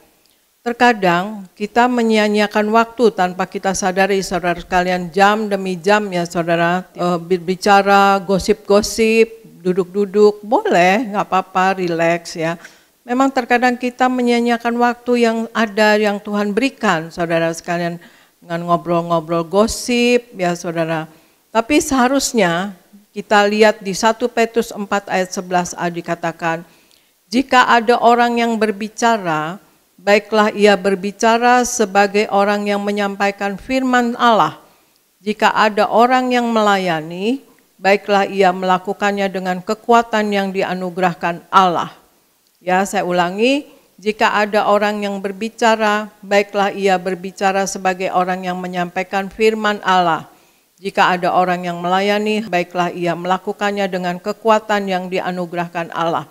Terkadang kita menyia-nyiakan waktu tanpa kita sadari, saudara sekalian, jam demi jam, ya saudara, berbicara, gosip-gosip, duduk-duduk, boleh, nggak apa-apa, relax ya. Memang terkadang kita menyia-nyiakan waktu yang ada, yang Tuhan berikan, saudara sekalian, dengan ngobrol-ngobrol gosip, ya saudara. Tapi seharusnya kita lihat di 1 Petrus 4 ayat 11a dikatakan, jika ada orang yang berbicara, baiklah ia berbicara sebagai orang yang menyampaikan firman Allah. Jika ada orang yang melayani, baiklah ia melakukannya dengan kekuatan yang dianugerahkan Allah. Ya, saya ulangi, jika ada orang yang berbicara, baiklah ia berbicara sebagai orang yang menyampaikan firman Allah. Jika ada orang yang melayani, baiklah ia melakukannya dengan kekuatan yang dianugerahkan Allah.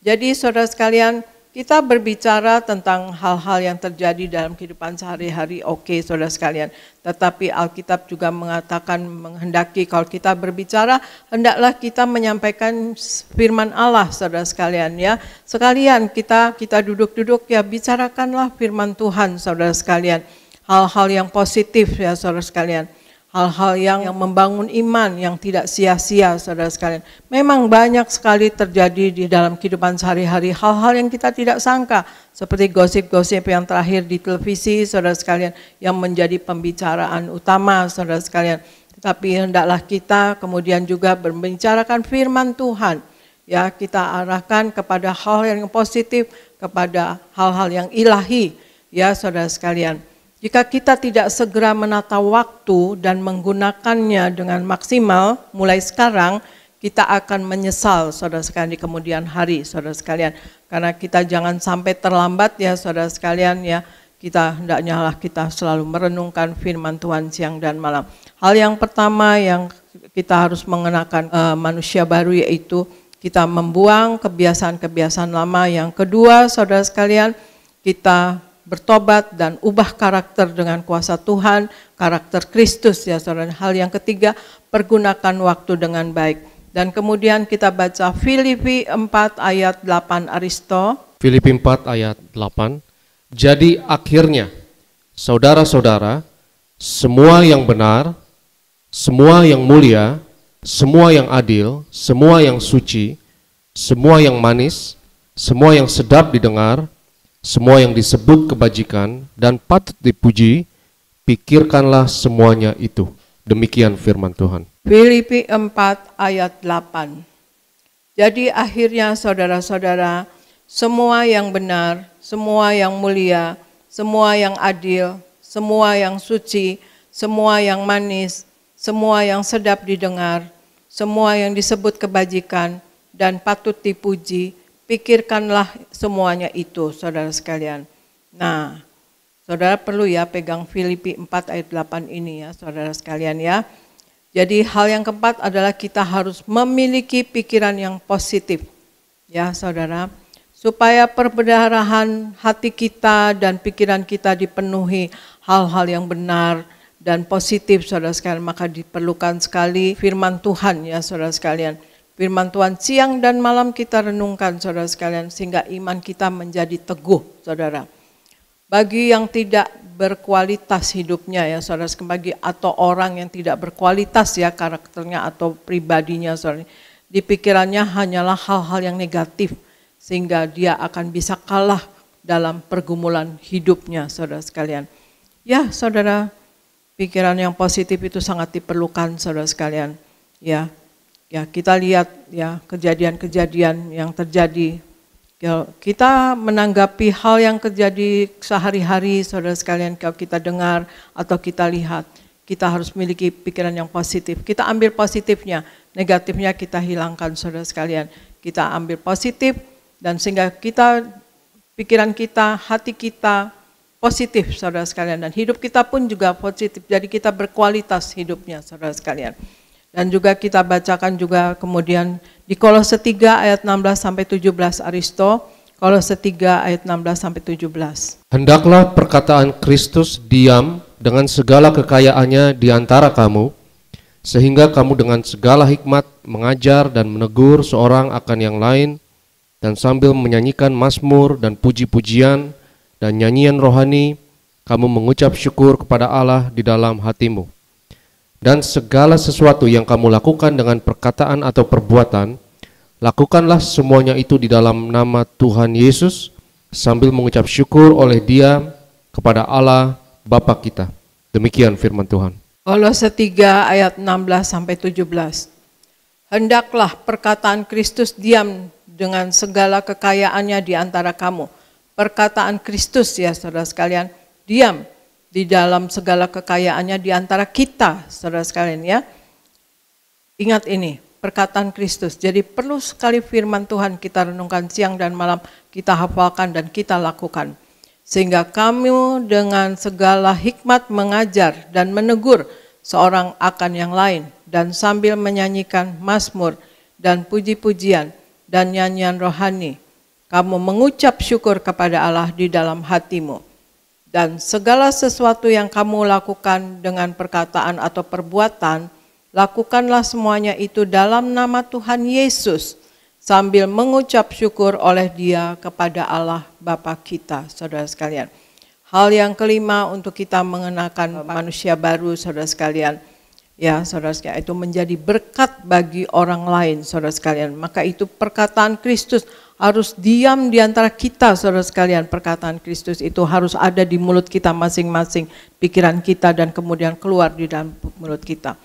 Jadi saudara sekalian, kita berbicara tentang hal-hal yang terjadi dalam kehidupan sehari-hari, oke, saudara sekalian. Tetapi Alkitab juga mengatakan, menghendaki kalau kita berbicara, hendaklah kita menyampaikan firman Allah, saudara sekalian ya. Sekalian kita duduk-duduk ya, bicarakanlah firman Tuhan, saudara sekalian. Hal-hal yang positif ya, saudara sekalian. Hal-hal yang membangun iman, yang tidak sia-sia, saudara sekalian. Memang banyak sekali terjadi di dalam kehidupan sehari-hari, hal-hal yang kita tidak sangka, seperti gosip-gosip yang terakhir di televisi, saudara sekalian, yang menjadi pembicaraan utama, saudara sekalian. Tetapi hendaklah kita kemudian juga membicarakan firman Tuhan. Ya, kita arahkan kepada hal yang positif, kepada hal-hal yang ilahi, ya saudara sekalian. Jika kita tidak segera menata waktu dan menggunakannya dengan maksimal mulai sekarang, kita akan menyesal, saudara sekalian, di kemudian hari, saudara sekalian. Karena kita jangan sampai terlambat ya, saudara sekalian ya. Hendaknya lah kita selalu merenungkan firman Tuhan siang dan malam. Hal yang pertama yang kita harus mengenakan manusia baru, yaitu kita membuang kebiasaan-kebiasaan lama. Yang kedua, saudara sekalian, kita bertobat dan ubah karakter dengan kuasa Tuhan, karakter Kristus ya saudara. Hal yang ketiga, pergunakan waktu dengan baik. Dan kemudian kita baca Filipi 4 ayat 8 Aristo. Filipi 4 ayat 8. Jadi akhirnya, saudara-saudara, semua yang benar, semua yang mulia, semua yang adil, semua yang suci, semua yang manis, semua yang sedap didengar, semua yang disebut kebajikan dan patut dipuji, pikirkanlah semuanya itu. Demikian firman Tuhan. Filipi 4 ayat 8. Jadi akhirnya saudara-saudara, semua yang benar, semua yang mulia, semua yang adil, semua yang suci, semua yang manis, semua yang sedap didengar, semua yang disebut kebajikan dan patut dipuji, pikirkanlah semuanya itu, saudara sekalian. Nah, saudara perlu ya pegang Filipi 4 ayat 8 ini ya, saudara sekalian ya. Jadi hal yang keempat adalah kita harus memiliki pikiran yang positif. Ya saudara, supaya perbedarahan hati kita dan pikiran kita dipenuhi hal-hal yang benar dan positif saudara sekalian, maka diperlukan sekali firman Tuhan ya saudara sekalian. Firman Tuhan siang dan malam kita renungkan saudara sekalian, sehingga iman kita menjadi teguh saudara. Bagi yang tidak berkualitas hidupnya ya saudara sekalian, atau orang yang tidak berkualitas ya karakternya atau pribadinya saudara, di pikirannya hanyalah hal-hal yang negatif, sehingga dia akan bisa kalah dalam pergumulan hidupnya saudara sekalian. Ya saudara, pikiran yang positif itu sangat diperlukan saudara sekalian. Ya kita lihat ya kejadian-kejadian yang terjadi. Ya, kita menanggapi hal yang terjadi sehari-hari saudara sekalian, kalau kita dengar atau kita lihat, kita harus memiliki pikiran yang positif. Kita ambil positifnya, negatifnya kita hilangkan saudara sekalian. Kita ambil positif dan sehingga kita, pikiran kita, hati kita positif saudara sekalian, dan hidup kita pun juga positif. Jadi kita berkualitas hidupnya saudara sekalian. Dan juga kita bacakan juga kemudian di Kolose 3 ayat 16 sampai 17 Aristo, Kolose 3 ayat 16 sampai 17. Hendaklah perkataan Kristus diam dengan segala kekayaannya di antara kamu, sehingga kamu dengan segala hikmat mengajar dan menegur seorang akan yang lain, dan sambil menyanyikan mazmur dan puji-pujian dan nyanyian rohani, kamu mengucap syukur kepada Allah di dalam hatimu. Dan segala sesuatu yang kamu lakukan dengan perkataan atau perbuatan, lakukanlah semuanya itu di dalam nama Tuhan Yesus, sambil mengucap syukur oleh Dia kepada Allah Bapa kita. Demikian firman Tuhan. Kolose 3 ayat 16 sampai 17. Hendaklah perkataan Kristus diam dengan segala kekayaannya di antara kamu. Perkataan Kristus ya saudara sekalian, diam di dalam segala kekayaannya di antara kita, saudara sekalian ya. Ingat ini, perkataan Kristus. Jadi perlu sekali firman Tuhan kita renungkan siang dan malam, kita hafalkan dan kita lakukan. Sehingga kamu dengan segala hikmat mengajar dan menegur seorang akan yang lain, dan sambil menyanyikan mazmur dan puji-pujian dan nyanyian rohani, kamu mengucap syukur kepada Allah di dalam hatimu. Dan segala sesuatu yang kamu lakukan dengan perkataan atau perbuatan, lakukanlah semuanya itu dalam nama Tuhan Yesus, sambil mengucap syukur oleh Dia kepada Allah Bapa kita, saudara sekalian. Hal yang kelima untuk kita mengenakan manusia baru, saudara sekalian. Ya, saudara sekalian, itu menjadi berkat bagi orang lain, saudara sekalian. Maka itu perkataan Kristus harus diam di antara kita, saudara sekalian. Perkataan Kristus itu harus ada di mulut kita masing-masing, pikiran kita, dan kemudian keluar di dalam mulut kita.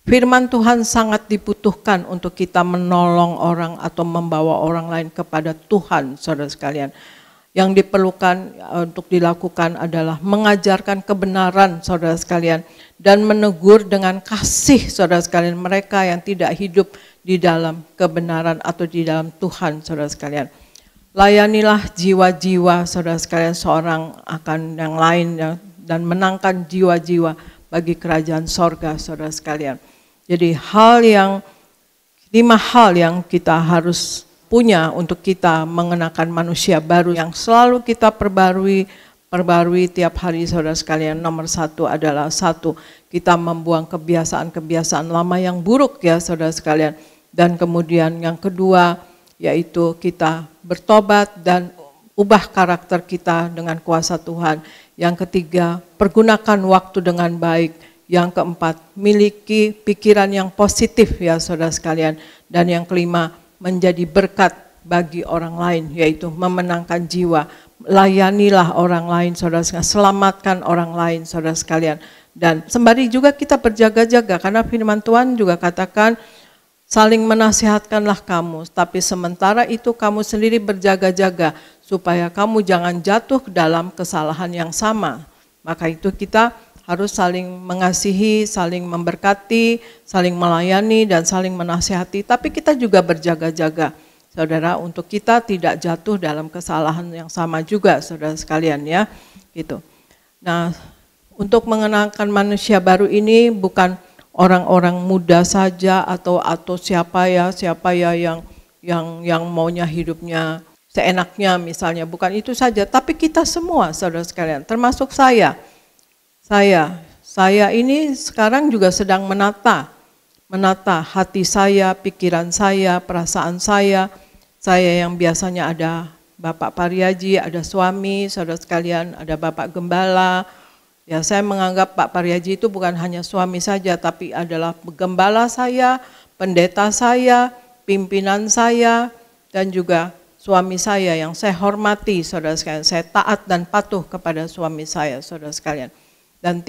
Firman Tuhan sangat dibutuhkan untuk kita menolong orang atau membawa orang lain kepada Tuhan, saudara sekalian. Yang diperlukan untuk dilakukan adalah mengajarkan kebenaran, saudara sekalian, dan menegur dengan kasih, saudara sekalian, mereka yang tidak hidup di dalam kebenaran atau di dalam Tuhan, saudara sekalian. Layanilah jiwa-jiwa, saudara sekalian, seorang akan yang lain, dan menangkan jiwa-jiwa bagi kerajaan sorga, saudara sekalian. Jadi 5 hal yang kita harus punya untuk kita mengenakan manusia baru yang selalu kita perbarui perbarui tiap hari saudara sekalian. Nomor satu adalah kita membuang kebiasaan-kebiasaan lama yang buruk ya saudara sekalian. Dan kemudian yang kedua yaitu kita bertobat dan ubah karakter kita dengan kuasa Tuhan. Yang ketiga, pergunakan waktu dengan baik. Yang keempat, miliki pikiran yang positif ya saudara sekalian. Dan yang kelima, menjadi berkat bagi orang lain, yaitu memenangkan jiwa. Layanilah orang lain saudara sekalian, selamatkan orang lain saudara sekalian. Dan sembari juga kita berjaga-jaga, karena firman Tuhan juga katakan, saling menasihatkanlah kamu, tapi sementara itu kamu sendiri berjaga-jaga, supaya kamu jangan jatuh ke dalam kesalahan yang sama. Maka itu kita harus saling mengasihi, saling memberkati, saling melayani, dan saling menasihati. Tapi kita juga berjaga-jaga, saudara, untuk kita tidak jatuh dalam kesalahan yang sama juga, saudara sekalian ya. Gitu. Nah, untuk mengenalkan manusia baru ini bukan orang-orang muda saja atau siapa ya yang maunya hidupnya seenaknya misalnya, bukan itu saja, tapi kita semua saudara sekalian, termasuk saya ini sekarang juga sedang menata hati saya, pikiran saya, perasaan saya yang biasanya ada Bapak Pariaji, ada suami, saudara sekalian, ada Bapak Gembala. Ya, saya menganggap Pak Pariaji itu bukan hanya suami saja, tapi adalah gembala saya, pendeta saya, pimpinan saya, dan juga suami saya yang saya hormati, saudara sekalian. Saya taat dan patuh kepada suami saya, saudara sekalian. Dan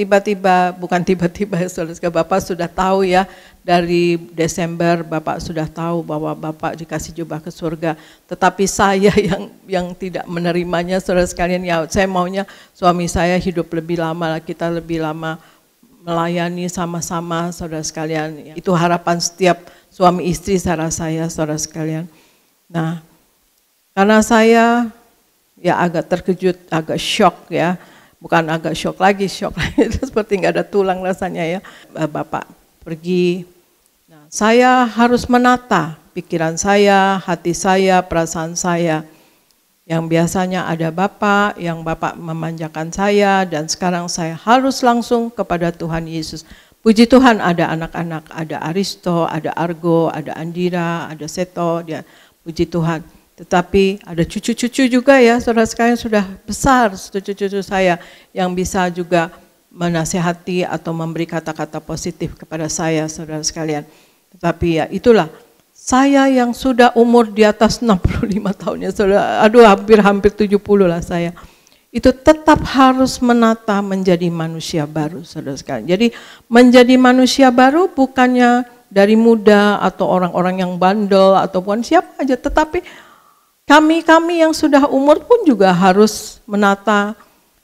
bukan tiba-tiba saudara sekalian, Bapak sudah tahu ya, dari Desember Bapak sudah tahu bahwa Bapak dikasih jubah ke surga. Tetapi saya yang tidak menerimanya saudara sekalian, ya saya maunya suami saya hidup lebih lama, kita lebih lama melayani sama-sama saudara sekalian. Itu harapan setiap suami istri saya saudara sekalian. Nah, karena saya ya agak terkejut, agak shock ya. Bukan agak shock lagi, seperti nggak ada tulang rasanya ya. Bapak pergi, nah, saya harus menata pikiran saya, hati saya, perasaan saya. Yang biasanya ada Bapak, yang Bapak memanjakan saya, dan sekarang saya harus langsung kepada Tuhan Yesus. Puji Tuhan ada anak-anak, ada Aristo, ada Argo, ada Andira, ada Seto, dia puji Tuhan. Tetapi ada cucu-cucu juga ya, saudara sekalian sudah besar, cucu-cucu saya yang bisa juga menasihati atau memberi kata-kata positif kepada saya, saudara sekalian. Tetapi ya itulah, saya yang sudah umur di atas 65 tahunnya, saudara, hampir 70 lah saya. Itu tetap harus menata menjadi manusia baru, saudara sekalian. Jadi menjadi manusia baru bukannya dari muda atau orang-orang yang bandel ataupun siapa aja, tetapi kami yang sudah umur pun juga harus menata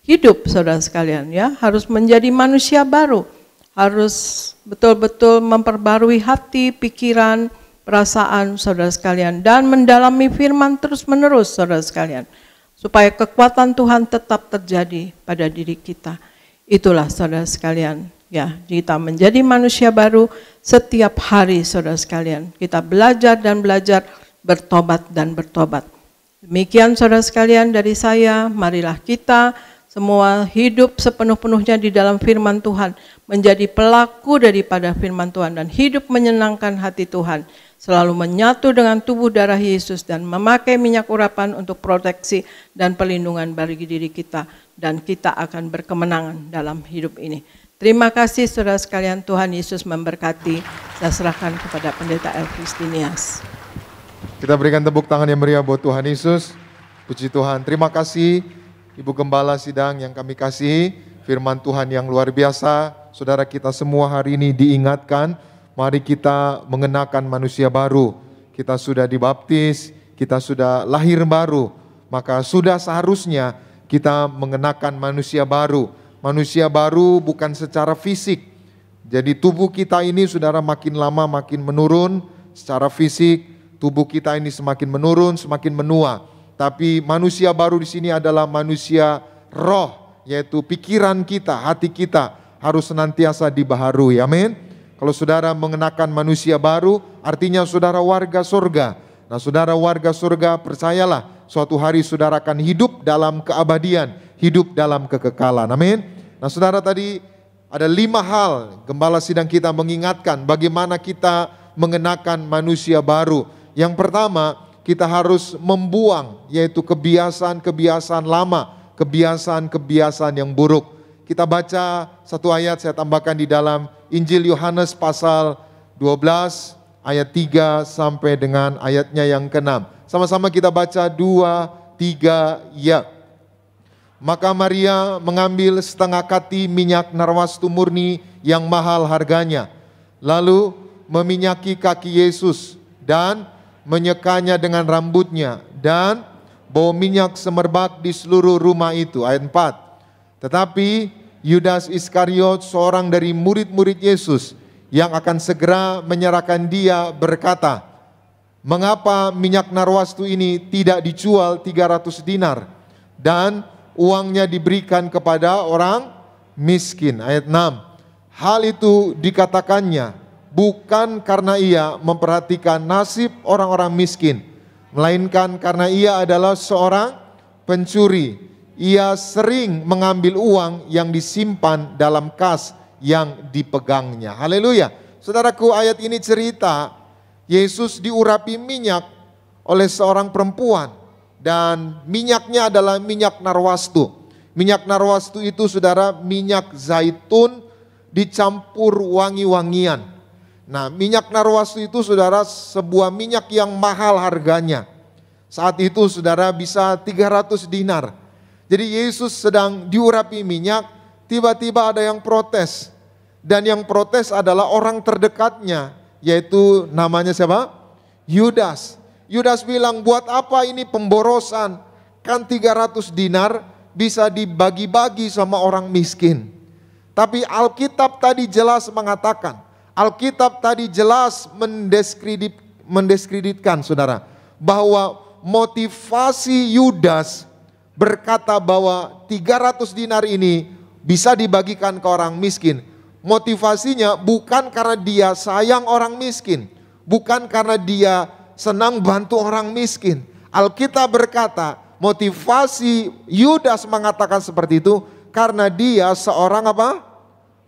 hidup saudara sekalian ya, harus menjadi manusia baru, harus betul-betul memperbarui hati, pikiran, perasaan saudara sekalian, dan mendalami firman terus-menerus saudara sekalian, supaya kekuatan Tuhan tetap terjadi pada diri kita. Itulah saudara sekalian ya, kita menjadi manusia baru setiap hari saudara sekalian, kita belajar dan belajar, bertobat dan bertobat. Demikian saudara sekalian dari saya, marilah kita semua hidup sepenuh-penuhnya di dalam firman Tuhan, menjadi pelaku daripada firman Tuhan dan hidup menyenangkan hati Tuhan, selalu menyatu dengan tubuh darah Yesus dan memakai minyak urapan untuk proteksi dan perlindungan bagi diri kita, dan kita akan berkemenangan dalam hidup ini. Terima kasih saudara sekalian, Tuhan Yesus memberkati. Saya serahkan kepada Pendeta Elvis Dinias. Kita berikan tepuk tangan yang meriah buat Tuhan Yesus. Puji Tuhan. Terima kasih Ibu Gembala Sidang yang kami kasihi. Firman Tuhan yang luar biasa. Saudara kita semua hari ini diingatkan, mari kita mengenakan manusia baru. Kita sudah dibaptis, kita sudah lahir baru. Maka sudah seharusnya kita mengenakan manusia baru. Manusia baru bukan secara fisik. Jadi tubuh kita ini saudara makin lama makin menurun secara fisik. Tubuh kita ini semakin menurun, semakin menua. Tapi manusia baru di sini adalah manusia roh, yaitu pikiran kita, hati kita harus senantiasa dibaharui. Amin. Kalau saudara mengenakan manusia baru, artinya saudara warga surga. Nah, saudara warga surga, percayalah, suatu hari saudara akan hidup dalam keabadian, hidup dalam kekekalan. Amin. Nah saudara, tadi ada 5 hal gembala sidang kita mengingatkan bagaimana kita mengenakan manusia baru. Yang pertama, kita harus membuang yaitu kebiasaan-kebiasaan lama, kebiasaan-kebiasaan yang buruk. Kita baca satu ayat, saya tambahkan di dalam Injil Yohanes pasal 12 ayat 3 sampai dengan ayatnya yang ke-6. Sama-sama kita baca 2, 3, ya. Maka Maria mengambil setengah kati minyak narwastu murni yang mahal harganya, lalu meminyaki kaki Yesus dan menyekanya dengan rambutnya, dan bau minyak semerbak di seluruh rumah itu. Ayat 4. Tetapi Yudas Iskariot, seorang dari murid-murid Yesus yang akan segera menyerahkan dia, berkata, "Mengapa minyak narwastu ini tidak dijual 300 dinar dan uangnya diberikan kepada orang miskin?" Ayat 6. Hal itu dikatakannya bukan karena ia memperhatikan nasib orang-orang miskin, melainkan karena ia adalah seorang pencuri. Ia sering mengambil uang yang disimpan dalam kas yang dipegangnya. Haleluya. Saudaraku, ayat ini cerita Yesus diurapi minyak oleh seorang perempuan, dan minyaknya adalah minyak narwastu. Minyak narwastu itu saudara minyak zaitun dicampur wangi-wangian. Nah, minyak narwastu itu saudara sebuah minyak yang mahal harganya. Saat itu saudara bisa 300 dinar. Jadi Yesus sedang diurapi minyak, tiba-tiba ada yang protes. Dan yang protes adalah orang terdekatnya, yaitu namanya siapa? Yudas. Yudas bilang, "Buat apa ini pemborosan? Kan 300 dinar bisa dibagi-bagi sama orang miskin." Tapi Alkitab tadi jelas mengatakan, Alkitab tadi jelas mendiskreditkan saudara, bahwa motivasi Yudas berkata bahwa 300 dinar ini bisa dibagikan ke orang miskin. Motivasinya bukan karena dia sayang orang miskin, bukan karena dia senang bantu orang miskin. Alkitab berkata motivasi Yudas mengatakan seperti itu karena dia seorang apa?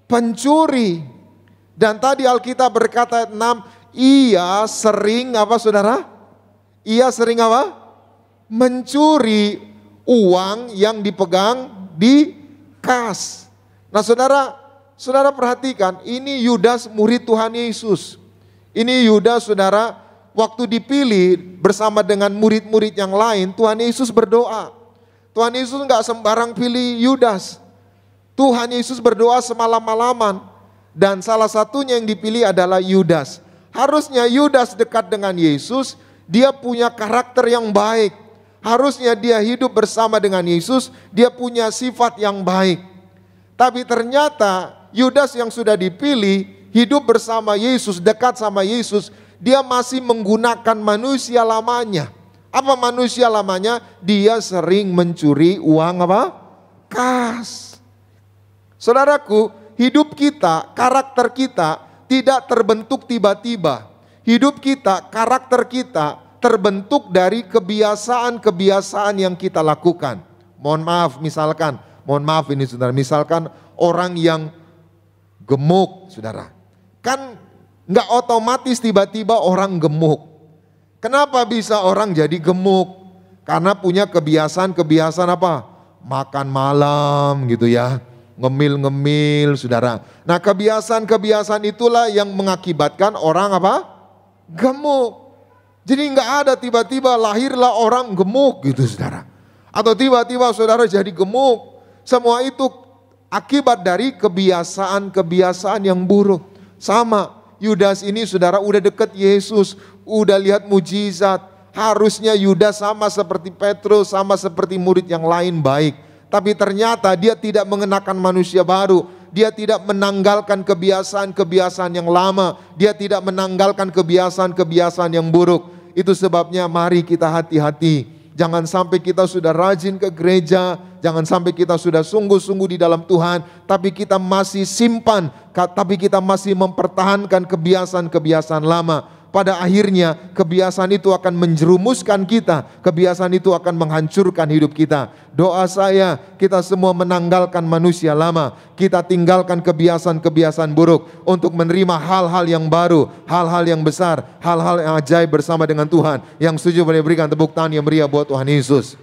Pencuri. Dan tadi Alkitab berkata 6, ia sering apa saudara? Ia sering apa? Mencuri uang yang dipegang di kas. Nah saudara perhatikan, ini Yudas murid Tuhan Yesus. Ini Yudas saudara, waktu dipilih bersama dengan murid-murid yang lain, Tuhan Yesus berdoa. Tuhan Yesus enggak sembarang pilih Yudas. Tuhan Yesus berdoa semalam-malaman, dan salah satunya yang dipilih adalah Yudas. Harusnya Yudas dekat dengan Yesus, dia punya karakter yang baik. Harusnya dia hidup bersama dengan Yesus, dia punya sifat yang baik. Tapi ternyata Yudas yang sudah dipilih, hidup bersama Yesus, dekat sama Yesus, dia masih menggunakan manusia lamanya. Apa manusia lamanya? Dia sering mencuri uang apa? Kas. Saudaraku, hidup kita, karakter kita tidak terbentuk tiba-tiba. Hidup kita, karakter kita terbentuk dari kebiasaan-kebiasaan yang kita lakukan. Mohon maaf ini saudara, misalkan orang yang gemuk saudara, kan nggak otomatis tiba-tiba orang gemuk. Kenapa bisa orang jadi gemuk? Karena punya kebiasaan apa? Makan malam gitu ya, ngemil-ngemil saudara. Nah kebiasaan-kebiasaan itulah yang mengakibatkan orang apa? Gemuk. Jadi nggak ada tiba-tiba lahirlah orang gemuk gitu saudara. Atau tiba-tiba saudara jadi gemuk. Semua itu akibat dari kebiasaan-kebiasaan yang buruk. Sama Yudas ini saudara udah dekat Yesus, udah lihat mujizat. Harusnya Yudas sama seperti Petrus, sama seperti murid yang lain baik. Tapi ternyata dia tidak mengenakan manusia baru. Dia tidak menanggalkan kebiasaan-kebiasaan yang lama. Dia tidak menanggalkan kebiasaan-kebiasaan yang buruk. Itu sebabnya mari kita hati-hati. Jangan sampai kita sudah rajin ke gereja, jangan sampai kita sudah sungguh-sungguh di dalam Tuhan, tapi kita masih simpan, tapi kita masih mempertahankan kebiasaan-kebiasaan lama. pada akhirnya kebiasaan itu akan menjerumuskan kita, kebiasaan itu akan menghancurkan hidup kita. Doa saya, kita semua menanggalkan manusia lama, kita tinggalkan kebiasaan-kebiasaan buruk untuk menerima hal-hal yang baru, hal-hal yang besar, hal-hal yang ajaib bersama dengan Tuhan. Yang setuju boleh berikan tepuk tangan yang meriah buat Tuhan Yesus.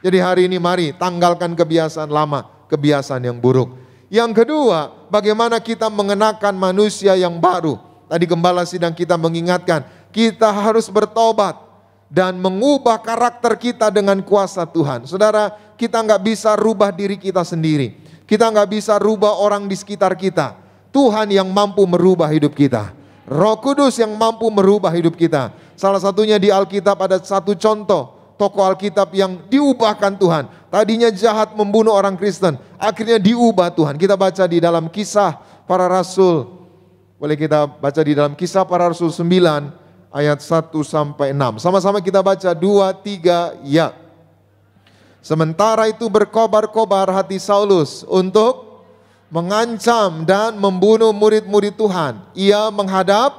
Jadi hari ini mari tanggalkan kebiasaan lama, kebiasaan yang buruk. Yang kedua, bagaimana kita mengenakan manusia yang baru. Tadi gembala sidang kita mengingatkan, kita harus bertobat dan mengubah karakter kita dengan kuasa Tuhan. Saudara, kita nggak bisa rubah diri kita sendiri. Kita nggak bisa rubah orang di sekitar kita. Tuhan yang mampu merubah hidup kita. Roh Kudus yang mampu merubah hidup kita. Salah satunya di Alkitab ada satu contoh tokoh Alkitab yang diubahkan Tuhan. Tadinya jahat membunuh orang Kristen, akhirnya diubah Tuhan. Kita baca di dalam Kisah Para Rasul. Boleh kita baca di dalam Kisah Para Rasul 9 ayat 1-6. Sama-sama kita baca 2, 3, ya. Sementara itu berkobar-kobar hati Saulus untuk mengancam dan membunuh murid-murid Tuhan. Ia menghadap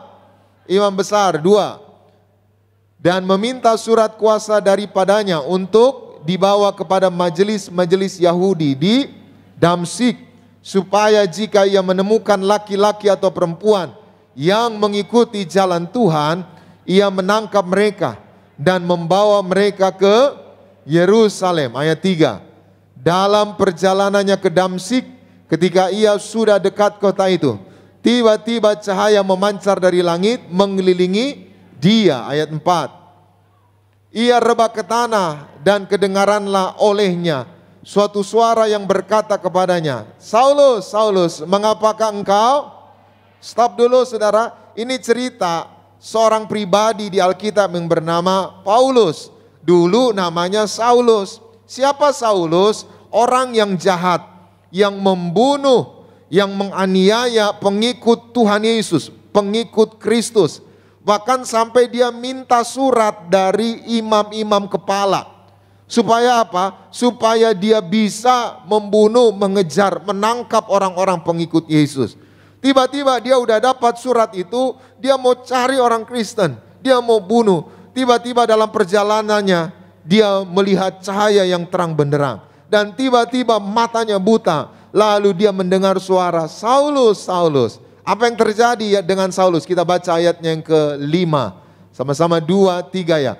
imam besar, 2. Dan meminta surat kuasa daripadanya untuk dibawa kepada majelis-majelis Yahudi di Damsyik, supaya jika ia menemukan laki-laki atau perempuan yang mengikuti jalan Tuhan, ia menangkap mereka dan membawa mereka ke Yerusalem. Ayat 3. Dalam perjalanannya ke Damsyik, ketika ia sudah dekat kota itu, tiba-tiba cahaya memancar dari langit mengelilingi dia. Ayat 4. Ia rebah ke tanah dan kedengaranlah olehnya suatu suara yang berkata kepadanya, Saulus, Saulus, mengapakah engkau? Stop dulu saudara, ini cerita seorang pribadi di Alkitab yang bernama Paulus. Dulu namanya Saulus. Siapa Saulus? Orang yang jahat, yang membunuh, yang menganiaya pengikut Tuhan Yesus, pengikut Kristus. Bahkan sampai dia minta surat dari imam-imam kepala. Supaya apa? Supaya dia bisa membunuh, mengejar, menangkap orang-orang pengikut Yesus. Tiba-tiba dia udah dapat surat itu, dia mau cari orang Kristen, dia mau bunuh. Tiba-tiba dalam perjalanannya, dia melihat cahaya yang terang benderang. Dan tiba-tiba matanya buta, lalu dia mendengar suara, Saulus, Saulus. Apa yang terjadi ya dengan Saulus? Kita baca ayatnya yang ke-5. Sama-sama 2, 3 ya.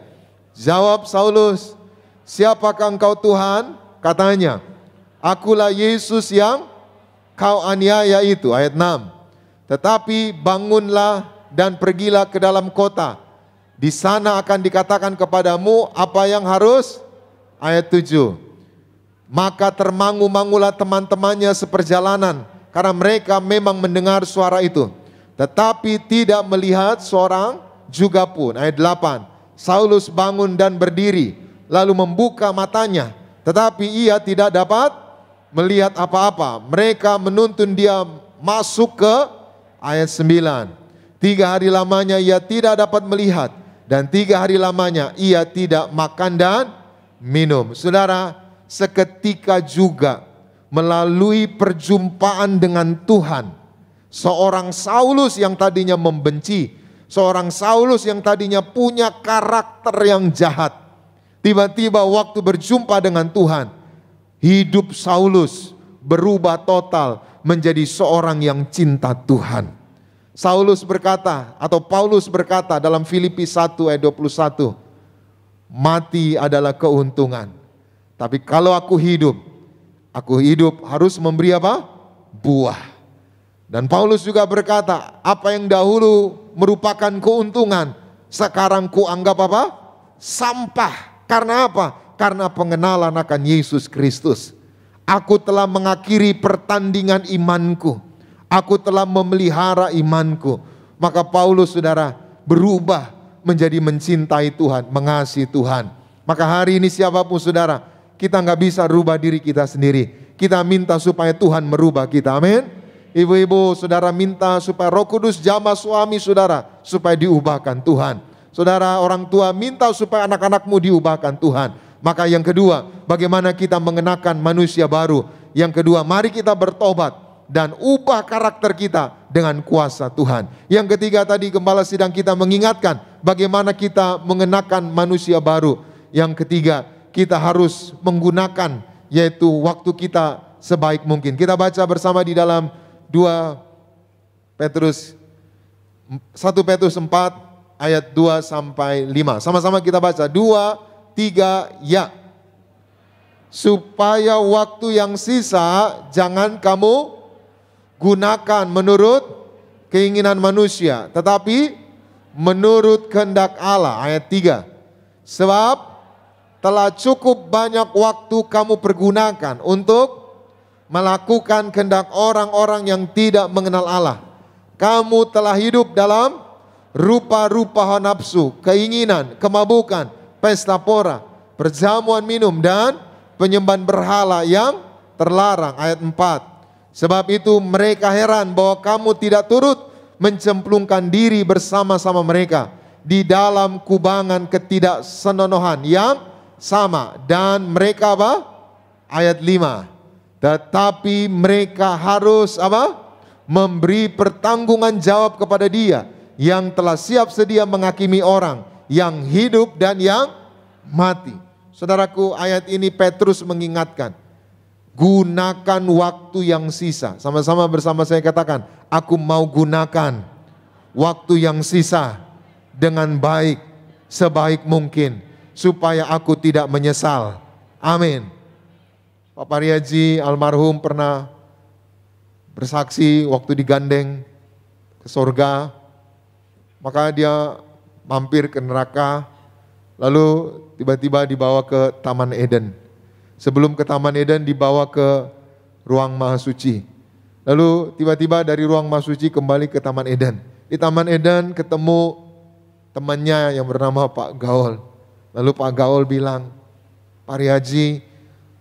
Jawab Saulus, siapakah engkau Tuhan? Katanya, akulah Yesus yang kau aniaya itu. Ayat 6. Tetapi bangunlah dan pergilah ke dalam kota. Di sana akan dikatakan kepadamu apa yang harus. Ayat 7. Maka termangu-mangulah teman-temannya seperjalanan, karena mereka memang mendengar suara itu, tetapi tidak melihat seorang juga pun. Ayat 8. Saulus bangun dan berdiri, lalu membuka matanya, tetapi ia tidak dapat melihat apa-apa. Mereka menuntun dia masuk ke ayat 9. 3 hari lamanya ia tidak dapat melihat, dan 3 hari lamanya ia tidak makan dan minum. Saudara, seketika juga melalui perjumpaan dengan Tuhan, seorang Saulus yang tadinya membenci, seorang Saulus yang tadinya punya karakter yang jahat, tiba-tiba waktu berjumpa dengan Tuhan, hidup Saulus berubah total menjadi seorang yang cinta Tuhan. Saulus berkata, atau Paulus berkata dalam Filipi 1 ayat 21, mati adalah keuntungan, tapi kalau aku hidup harus memberi apa? Buah. Dan Paulus juga berkata, apa yang dahulu merupakan keuntungan, sekarang ku anggap apa? Sampah. Karena apa? Karena pengenalan akan Yesus Kristus. Aku telah mengakhiri pertandingan imanku. Aku telah memelihara imanku. Maka Paulus, saudara, berubah menjadi mencintai Tuhan, mengasihi Tuhan. Maka hari ini siapapun saudara, kita nggak bisa rubah diri kita sendiri. Kita minta supaya Tuhan merubah kita, amin. Ibu-ibu, saudara minta supaya Roh Kudus jamah suami saudara, supaya diubahkan Tuhan. Saudara orang tua minta supaya anak-anakmu diubahkan Tuhan. Maka yang kedua, bagaimana kita mengenakan manusia baru. Yang kedua, mari kita bertobat. dan ubah karakter kita dengan kuasa Tuhan. Yang ketiga tadi Gembala Sidang kita mengingatkan bagaimana kita mengenakan manusia baru. Yang ketiga, kita harus menggunakan yaitu waktu kita sebaik mungkin. Kita baca bersama di dalam 1 Petrus 4 ayat 2 sampai 5. Sama-sama kita baca. 2, 3, ya. Supaya waktu yang sisa jangan kamu gunakan menurut keinginan manusia, tetapi menurut kehendak Allah. Ayat 3. Sebab telah cukup banyak waktu kamu pergunakan untuk melakukan kehendak orang-orang yang tidak mengenal Allah. Kamu telah hidup dalam rupa-rupa hawa nafsu, keinginan, kemabukan, pesta pora, perjamuan minum, dan penyembahan berhala yang terlarang. Ayat 4. Sebab itu mereka heran bahwa kamu tidak turut mencemplungkan diri bersama-sama mereka di dalam kubangan ketidaksenonohan yang sama. Dan mereka apa? Ayat 5. Tetapi mereka harus apa? Memberi pertanggungan jawab kepada Dia yang telah siap sedia menghakimi orang yang hidup dan yang mati. Saudaraku, ayat ini Petrus mengingatkan, gunakan waktu yang sisa. Sama-sama bersama saya katakan, aku mau gunakan waktu yang sisa dengan baik, sebaik mungkin, supaya aku tidak menyesal. Amin. Pak Pariaji almarhum pernah bersaksi waktu digandeng ke sorga, maka dia mampir ke neraka, lalu tiba-tiba dibawa ke Taman Eden. Sebelum ke Taman Eden dibawa ke ruang Maha Suci. Lalu tiba-tiba dari ruang Maha Suci kembali ke Taman Eden. Di Taman Eden ketemu temannya yang bernama Pak Gaul. Lalu Pak Gaul bilang, Pak Riaji,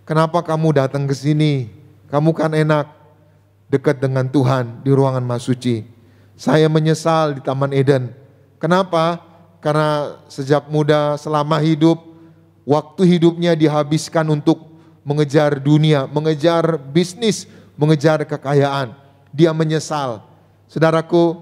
kenapa kamu datang ke sini? Kamu kan enak dekat dengan Tuhan di ruangan Maha Suci. Saya menyesal di Taman Eden. Kenapa? Karena sejak muda selama hidup, waktu hidupnya dihabiskan untuk mengejar dunia, mengejar bisnis, mengejar kekayaan. Dia menyesal. Saudaraku,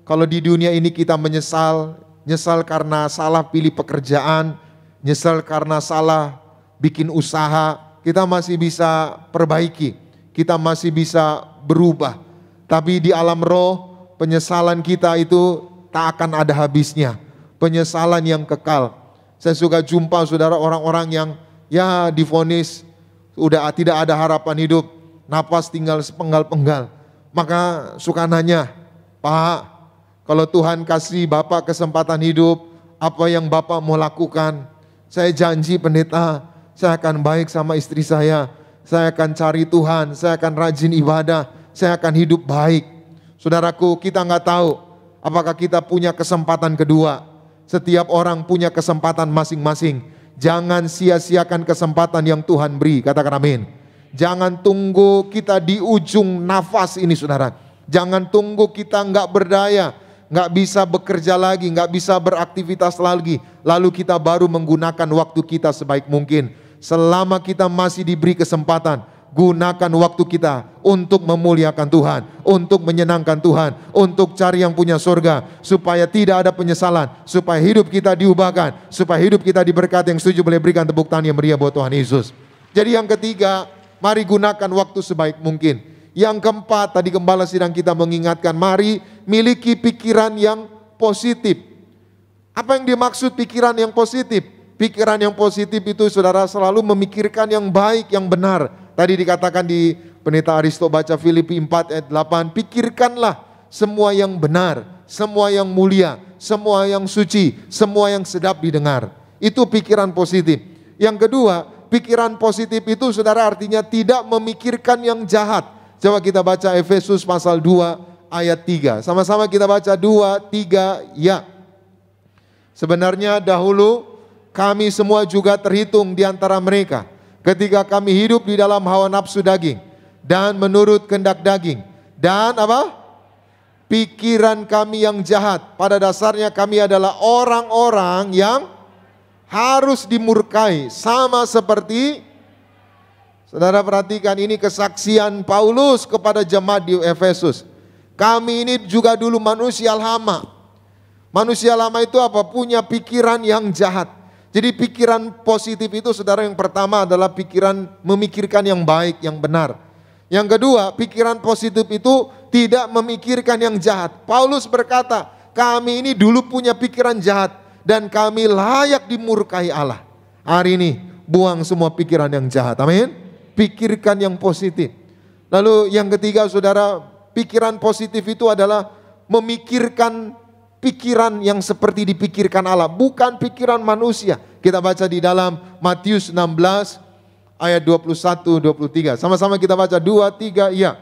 kalau di dunia ini kita menyesal, nyesal karena salah pilih pekerjaan, nyesal karena salah bikin usaha, kita masih bisa perbaiki, kita masih bisa berubah. Tapi di alam roh, penyesalan kita itu tak akan ada habisnya. Penyesalan yang kekal. Saya suka jumpa saudara orang-orang yang ya divonis udah tidak ada harapan hidup, napas tinggal sepenggal-penggal. Maka suka nanya, Pak, kalau Tuhan kasih Bapak kesempatan hidup, apa yang Bapak mau lakukan? Saya janji pendeta, saya akan baik sama istri saya akan cari Tuhan, saya akan rajin ibadah, saya akan hidup baik. Saudaraku, kita nggak tahu apakah kita punya kesempatan kedua. Setiap orang punya kesempatan masing-masing. Jangan sia-siakan kesempatan yang Tuhan beri. Katakan amin. Jangan tunggu kita di ujung nafas ini saudara. Jangan tunggu kita nggak berdaya, nggak bisa bekerja lagi, nggak bisa beraktivitas lagi, lalu kita baru menggunakan waktu kita sebaik mungkin. Selama kita masih diberi kesempatan, gunakan waktu kita untuk memuliakan Tuhan, untuk menyenangkan Tuhan, untuk cari yang punya surga, supaya tidak ada penyesalan, supaya hidup kita diubahkan, supaya hidup kita diberkati. Yang setuju boleh berikan tepuk tangan yang meriah buat Tuhan Yesus. Jadi yang ketiga, mari gunakan waktu sebaik mungkin. Yang keempat, tadi Gembala Sidang kita mengingatkan, mari miliki pikiran yang positif. Apa yang dimaksud pikiran yang positif? Pikiran yang positif itu saudara selalu memikirkan yang baik, yang benar. Tadi dikatakan di Pendeta Aristo baca Filipi 4 ayat 8, pikirkanlah semua yang benar, semua yang mulia, semua yang suci, semua yang sedap didengar. Itu pikiran positif. Yang kedua, pikiran positif itu saudara artinya tidak memikirkan yang jahat. Coba kita baca Efesus pasal 2 ayat 3. Sama-sama kita baca 2, 3, ya. Sebenarnya dahulu kami semua juga terhitung di antara mereka ketika kami hidup di dalam hawa nafsu daging dan menurut kehendak daging dan apa? Pikiran kami yang jahat. Pada dasarnya kami adalah orang-orang yang harus dimurkai sama seperti Saudara perhatikan, ini kesaksian Paulus kepada jemaat di Efesus. Kami ini juga dulu manusia lama. Manusia lama itu apa? Punya pikiran yang jahat. Jadi pikiran positif itu saudara, yang pertama adalah pikiran memikirkan yang baik, yang benar. Yang kedua, pikiran positif itu tidak memikirkan yang jahat. Paulus berkata, kami ini dulu punya pikiran jahat dan kami layak dimurkai Allah. Hari ini buang semua pikiran yang jahat. Amin. Pikirkan yang positif. Lalu yang ketiga saudara, pikiran positif itu adalah memikirkan pikiran yang seperti dipikirkan Allah, bukan pikiran manusia. Kita baca di dalam Matius 16 ayat 21-23. Sama-sama kita baca 2-3 ya.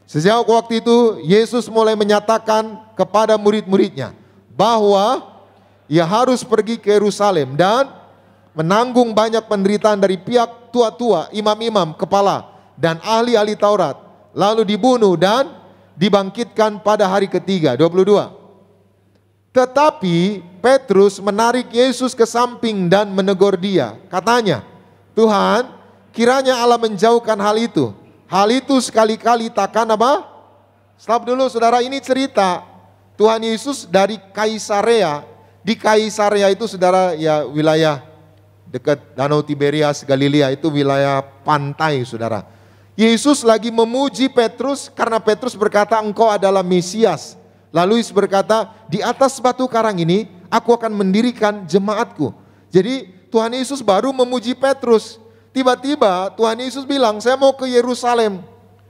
Sejak waktu itu Yesus mulai menyatakan kepada murid-muridnya bahwa ia harus pergi ke Yerusalem dan menanggung banyak penderitaan dari pihak tua-tua, imam-imam, kepala, dan ahli-ahli Taurat, lalu dibunuh dan dibangkitkan pada hari ketiga. 22. Tetapi Petrus menarik Yesus ke samping dan menegur dia. Katanya, Tuhan, kiranya Allah menjauhkan hal itu. Hal itu sekali-kali takkan apa? Stop dulu saudara, ini cerita Tuhan Yesus dari Kaisarea. Di Kaisarea itu saudara ya wilayah dekat Danau Tiberias, Galilea, itu wilayah pantai saudara. Yesus lagi memuji Petrus karena Petrus berkata engkau adalah Mesias. Lalu Yesus berkata, di atas batu karang ini aku akan mendirikan jemaatku. Jadi Tuhan Yesus baru memuji Petrus. Tiba-tiba Tuhan Yesus bilang, saya mau ke Yerusalem.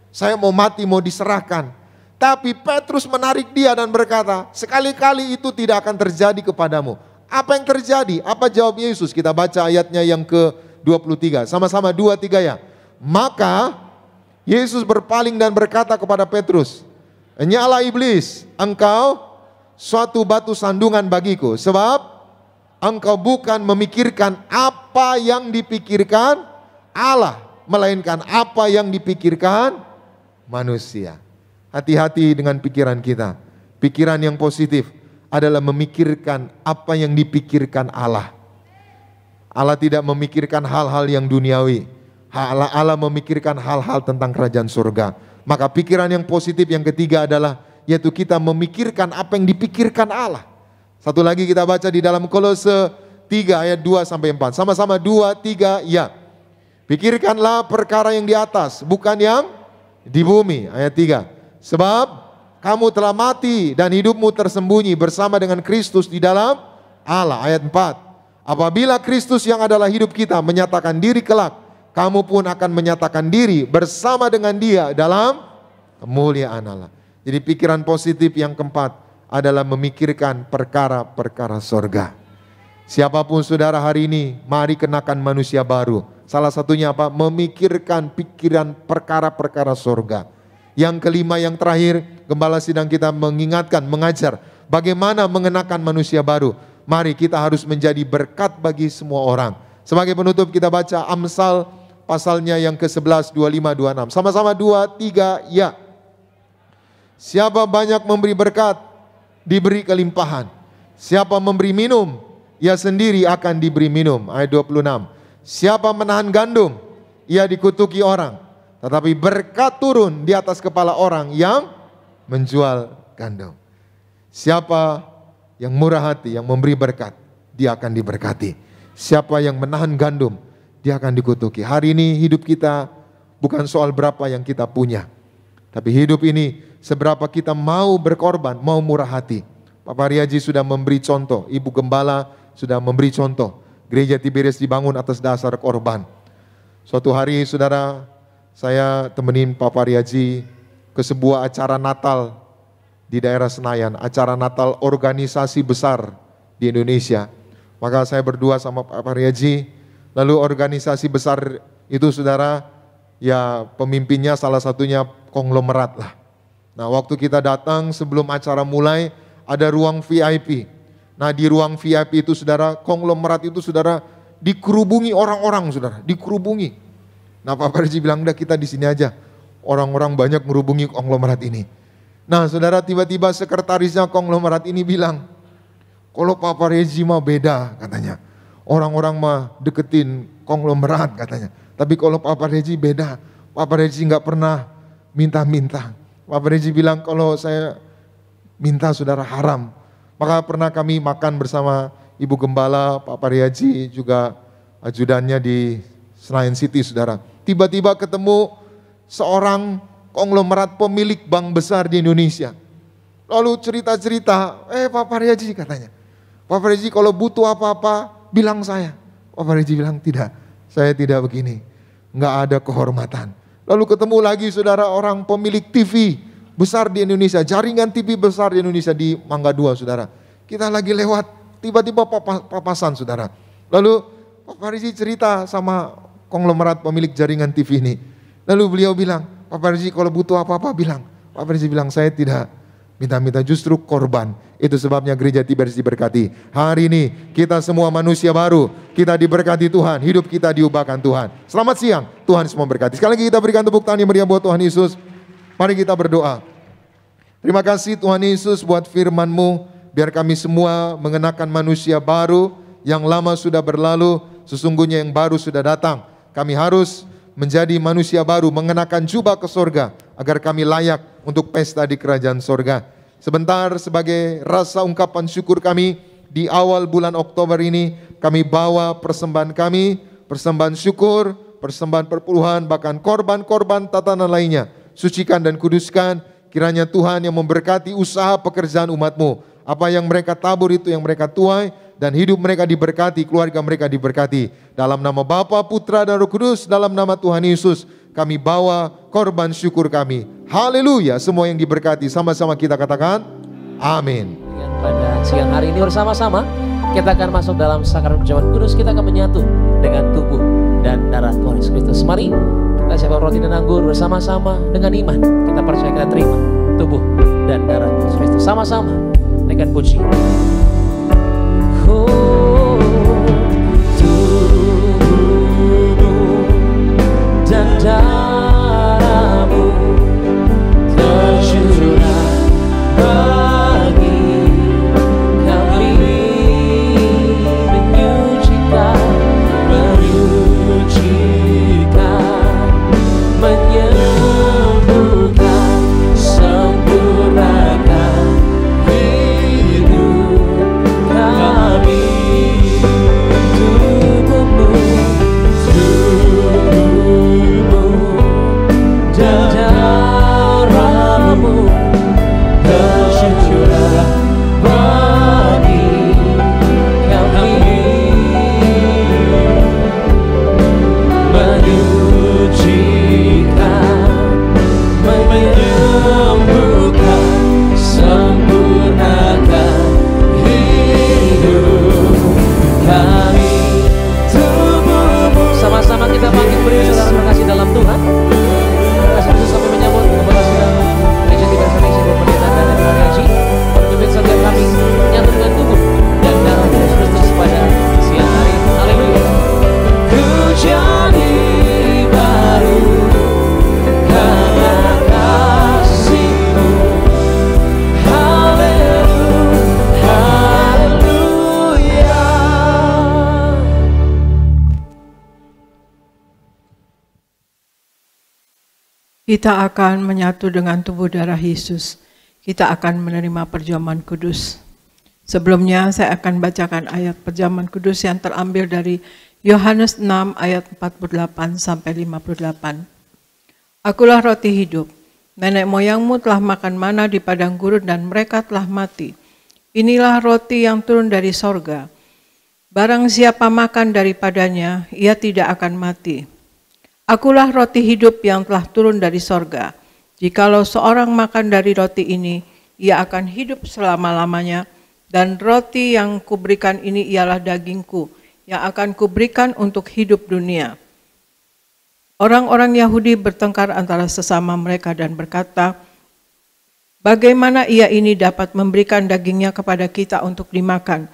Saya mau mati, mau diserahkan. Tapi Petrus menarik dia dan berkata, sekali-kali itu tidak akan terjadi kepadamu. Apa yang terjadi? Apa jawab Yesus? Kita baca ayatnya yang ke-23. Sama-sama 2-3 ya. Maka Yesus berpaling dan berkata kepada Petrus, "Enyala iblis, engkau suatu batu sandungan bagiku, sebab engkau bukan memikirkan apa yang dipikirkan Allah, melainkan apa yang dipikirkan manusia." Hati-hati dengan pikiran kita. Pikiran yang positif adalah memikirkan apa yang dipikirkan Allah. Allah tidak memikirkan hal-hal yang duniawi. Allah memikirkan hal-hal tentang kerajaan surga. Maka pikiran yang positif yang ketiga adalah yaitu kita memikirkan apa yang dipikirkan Allah. Satu lagi kita baca di dalam Kolose 3 ayat 2-4. Sama-sama 2-3 ya. Pikirkanlah perkara yang di atas, bukan yang di bumi. Ayat 3. Sebab kamu telah mati dan hidupmu tersembunyi bersama dengan Kristus di dalam Allah. Ayat 4. Apabila Kristus yang adalah hidup kita menyatakan diri kelak, kamu pun akan menyatakan diri bersama dengan dia dalam kemuliaan Allah. Jadi pikiran positif yang keempat adalah memikirkan perkara-perkara sorga. Siapapun saudara hari ini, mari kenakan manusia baru. Salah satunya apa? Memikirkan pikiran perkara-perkara sorga. Yang kelima, yang terakhir, gembala sidang kita mengingatkan, mengajar bagaimana mengenakan manusia baru. Mari kita harus menjadi berkat bagi semua orang. Sebagai penutup kita baca Amsal pasalnya yang ke-11, 25-26. Sama-sama 2-3 ya. Siapa banyak memberi berkat, diberi kelimpahan. Siapa memberi minum, ia sendiri akan diberi minum. Ayat 26. Siapa menahan gandum, ia dikutuki orang. Tetapi berkat turun di atas kepala orang yang menjual gandum. Siapa yang murah hati, yang memberi berkat, dia akan diberkati. Siapa yang menahan gandum, dia akan dikutuki. Hari ini hidup kita bukan soal berapa yang kita punya, tapi hidup ini seberapa kita mau berkorban, mau murah hati. Pak Pariaji sudah memberi contoh, Ibu Gembala sudah memberi contoh. Gereja Tiberias dibangun atas dasar korban. Suatu hari saudara, saya temenin Pak Pariaji ke sebuah acara Natal di daerah Senayan, acara Natal organisasi besar di Indonesia. Maka saya berdua sama Pak Pariaji, lalu organisasi besar itu saudara, ya pemimpinnya salah satunya konglomerat lah. Nah waktu kita datang sebelum acara mulai, ada ruang VIP. Nah di ruang VIP itu saudara, konglomerat itu saudara, dikerubungi orang-orang saudara, dikerubungi. Nah Pak Pariaji bilang, udah kita di sini aja. Orang-orang banyak merubungi konglomerat ini. Nah saudara, tiba-tiba sekretarisnya konglomerat ini bilang, kalau Pak Pariaji mah beda katanya. Orang-orang mah deketin konglomerat katanya. Tapi kalau Papa Regi beda. Papa Regi nggak pernah minta-minta. Papa Regi bilang kalau saya minta saudara haram. Maka pernah kami makan bersama Ibu Gembala, Papa Regi juga ajudannya di Senayan City saudara. Tiba-tiba ketemu seorang konglomerat pemilik bank besar di Indonesia. Lalu cerita-cerita, Papa Regi katanya. Papa Regi kalau butuh apa-apa bilang saya. Papa Regi bilang tidak, saya tidak begini. Nggak ada kehormatan. Lalu ketemu lagi saudara orang pemilik TV besar di Indonesia, jaringan TV besar di Indonesia di Mangga 2 saudara. Kita lagi lewat, tiba-tiba papasan saudara. Lalu Papa Regi cerita sama konglomerat pemilik jaringan TV ini. Lalu beliau bilang, Papa Regi kalau butuh apa-apa bilang. Papa Regi bilang saya tidak minta-minta, justru korban. Itu sebabnya gereja Tiberias diberkati. Hari ini kita semua manusia baru, kita diberkati Tuhan, hidup kita diubahkan Tuhan. Selamat siang, Tuhan semua berkati. Sekali lagi kita berikan tepuk tangan yang meriah buat Tuhan Yesus. Mari kita berdoa. Terima kasih Tuhan Yesus buat firman-Mu. Biar kami semua mengenakan manusia baru, yang lama sudah berlalu, sesungguhnya yang baru sudah datang. Kami harus menjadi manusia baru, mengenakan jubah ke sorga, agar kami layak untuk pesta di kerajaan sorga. Sebentar sebagai rasa ungkapan syukur kami, di awal bulan Oktober ini, kami bawa persembahan kami, persembahan syukur, persembahan perpuluhan, bahkan korban-korban tatanan lainnya. Sucikan dan kuduskan, kiranya Tuhan yang memberkati usaha pekerjaan umat-Mu. Apa yang mereka tabur itu yang mereka tuai, dan hidup mereka diberkati, keluarga mereka diberkati. Dalam nama Bapa, Putra, dan Roh Kudus, dalam nama Tuhan Yesus, kami bawa korban syukur kami. Haleluya, semua yang diberkati, sama-sama kita katakan, amin. Pada siang hari ini bersama-sama, kita akan masuk dalam sakramen perjamuan kudus, kita akan menyatu dengan tubuh dan darah Tuhan Yesus Kristus. Mari kita siapkan roti dan anggur bersama-sama dengan iman. Kita percaya kita terima tubuh dan darah Tuhan Yesus Kristus. Sama-sama dengan puji. Dan darahmu tercurah bagi kami, menyucikan, menyembuhkan, sempurnakan hidup kami. Sama-sama kita bangkit beri saudara terkasih dalam Tuhan. Terima kasih Yesus sampai menyambut kepada saudara gereja Tiberias Indonesia Pemerintahan dan Papa Regi. Pimpin setiap kami menyatu dengan tubuh dan darah Yesus Kristus pada siang hari. Haleluya. Ku jadi baru karena kasih-Mu. Haleluya. Kita akan menyatu dengan tubuh darah Yesus. Kita akan menerima perjamuan kudus. Sebelumnya saya akan bacakan ayat perjamuan kudus yang terambil dari Yohanes 6 ayat 48 sampai 58. Akulah roti hidup. Nenek moyangmu telah makan mana di padang gurun dan mereka telah mati. Inilah roti yang turun dari sorga. Barang siapa makan daripadanya, ia tidak akan mati. Akulah roti hidup yang telah turun dari sorga. Jikalau seorang makan dari roti ini, ia akan hidup selama-lamanya. Dan roti yang kuberikan ini ialah dagingku, yang akan kuberikan untuk hidup dunia. Orang-orang Yahudi bertengkar antara sesama mereka dan berkata, bagaimana ia ini dapat memberikan dagingnya kepada kita untuk dimakan?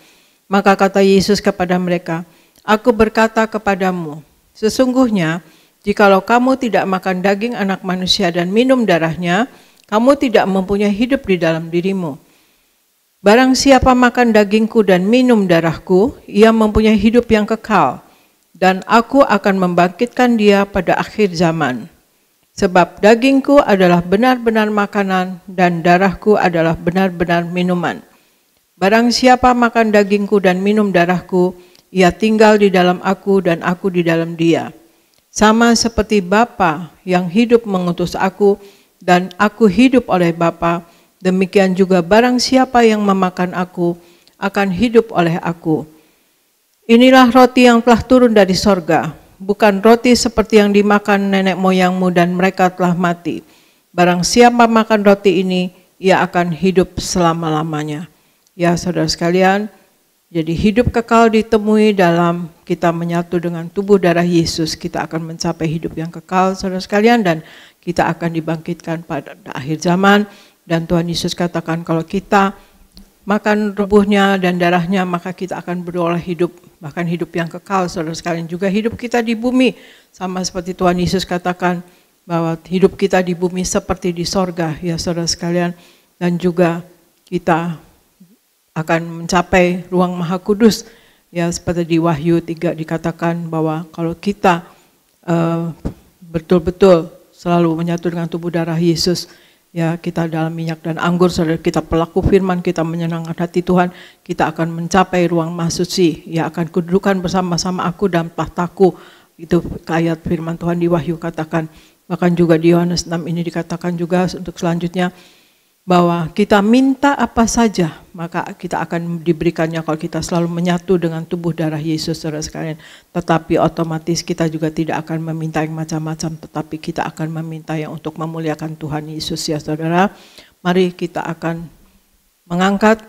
Maka kata Yesus kepada mereka, aku berkata kepadamu, sesungguhnya, jikalau kamu tidak makan daging anak manusia dan minum darahnya, kamu tidak mempunyai hidup di dalam dirimu. Barang siapa makan dagingku dan minum darahku, ia mempunyai hidup yang kekal. dan aku akan membangkitkan dia pada akhir zaman. Sebab dagingku adalah benar-benar makanan dan darahku adalah benar-benar minuman. Barang siapa makan dagingku dan minum darahku, ia tinggal di dalam aku dan aku di dalam dia. Sama seperti Bapa yang hidup mengutus aku dan aku hidup oleh Bapa, demikian juga barang siapa yang memakan aku akan hidup oleh aku. Inilah roti yang telah turun dari sorga, bukan roti seperti yang dimakan nenek moyangmu dan mereka telah mati. Barang siapa makan roti ini, ia akan hidup selama-lamanya. Ya saudara sekalian, jadi hidup kekal ditemui dalam kita menyatu dengan tubuh darah Yesus. Kita akan mencapai hidup yang kekal saudara sekalian, dan kita akan dibangkitkan pada akhir zaman. Dan Tuhan Yesus katakan kalau kita makan tubuhnya dan darahnya, maka kita akan beroleh hidup, bahkan hidup yang kekal saudara sekalian. Juga hidup kita di bumi, sama seperti Tuhan Yesus katakan bahwa hidup kita di bumi seperti di sorga ya saudara sekalian. Dan juga kita akan mencapai ruang maha kudus. Ya seperti di Wahyu 3 dikatakan bahwa kalau kita betul-betul selalu menyatu dengan tubuh darah Yesus, ya kita dalam minyak dan anggur, saudara, kita pelaku firman, kita menyenangkan hati Tuhan, kita akan mencapai ruang maha suci. Ya akan kududukan bersama-sama aku dalam tahtaku. Itu ayat firman Tuhan di Wahyu katakan. Bahkan juga di Yohanes 6 ini dikatakan juga untuk selanjutnya, bahwa kita minta apa saja, maka kita akan diberikannya kalau kita selalu menyatu dengan tubuh darah Yesus, saudara sekalian. Tetapi otomatis kita juga tidak akan meminta yang macam-macam, tetapi kita akan meminta yang untuk memuliakan Tuhan Yesus ya saudara. Mari kita akan mengangkat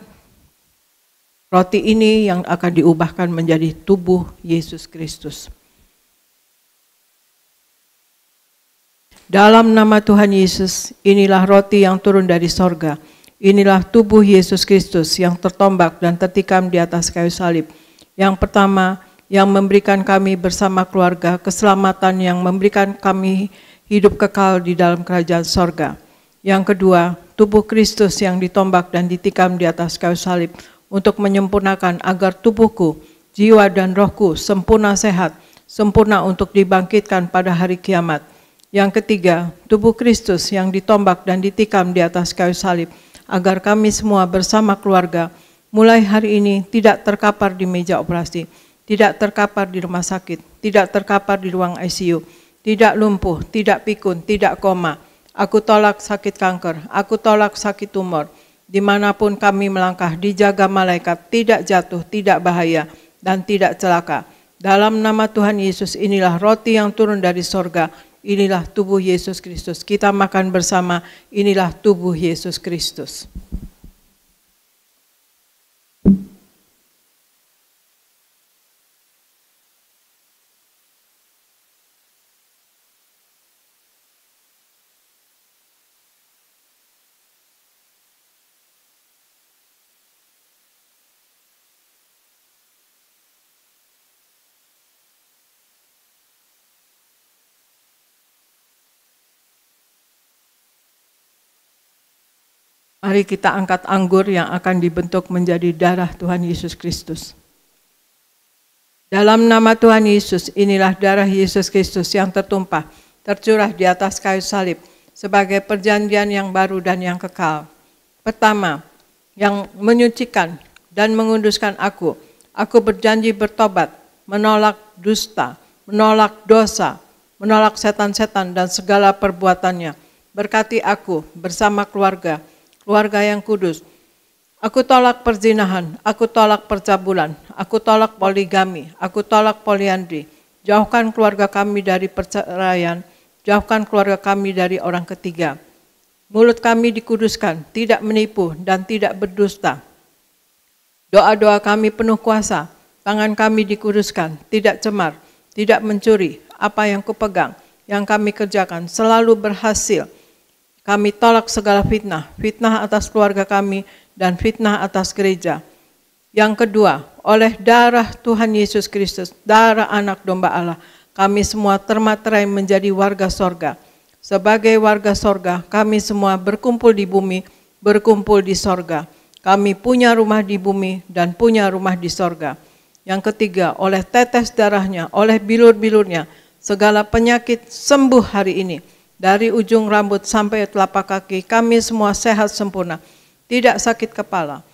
roti ini yang akan diubahkan menjadi tubuh Yesus Kristus. Dalam nama Tuhan Yesus, inilah roti yang turun dari sorga. Inilah tubuh Yesus Kristus yang tertombak dan tertikam di atas kayu salib. Yang pertama, yang memberikan kami bersama keluarga keselamatan, yang memberikan kami hidup kekal di dalam kerajaan sorga. Yang kedua, tubuh Kristus yang ditombak dan ditikam di atas kayu salib untuk menyempurnakan agar tubuhku, jiwa dan rohku sempurna sehat, sempurna untuk dibangkitkan pada hari kiamat. Yang ketiga, tubuh Kristus yang ditombak dan ditikam di atas kayu salib, agar kami semua bersama keluarga, mulai hari ini tidak terkapar di meja operasi, tidak terkapar di rumah sakit, tidak terkapar di ruang ICU, tidak lumpuh, tidak pikun, tidak koma. Aku tolak sakit kanker, aku tolak sakit tumor. Dimanapun kami melangkah, dijaga malaikat, tidak jatuh, tidak bahaya, dan tidak celaka. Dalam nama Tuhan Yesus, inilah roti yang turun dari sorga. Inilah tubuh Yesus Kristus. Kita makan bersama, inilah tubuh Yesus Kristus. Mari kita angkat anggur yang akan dibentuk menjadi darah Tuhan Yesus Kristus. Dalam nama Tuhan Yesus, inilah darah Yesus Kristus yang tertumpah, tercurah di atas kayu salib sebagai perjanjian yang baru dan yang kekal. Pertama, yang menyucikan dan menguduskan aku. Aku berjanji bertobat, menolak dusta, menolak dosa, menolak setan-setan dan segala perbuatannya. Berkati aku bersama keluarga yang kudus. Aku tolak perzinahan, aku tolak percabulan, aku tolak poligami, aku tolak poliandri. Jauhkan keluarga kami dari perceraian, jauhkan keluarga kami dari orang ketiga. Mulut kami dikuduskan, tidak menipu dan tidak berdusta. Doa-doa kami penuh kuasa, tangan kami dikuduskan, tidak cemar, tidak mencuri. Apa yang kupegang, yang kami kerjakan selalu berhasil. Kami tolak segala fitnah, fitnah atas keluarga kami dan fitnah atas gereja. Yang kedua, oleh darah Tuhan Yesus Kristus, darah anak domba Allah, kami semua termaterai menjadi warga sorga. Sebagai warga sorga, kami semua berkumpul di bumi, berkumpul di sorga. Kami punya rumah di bumi dan punya rumah di sorga. Yang ketiga, oleh tetes darahnya, oleh bilur-bilurnya, segala penyakit sembuh hari ini. Dari ujung rambut sampai telapak kaki, kami semua sehat sempurna. Tidak sakit kepala,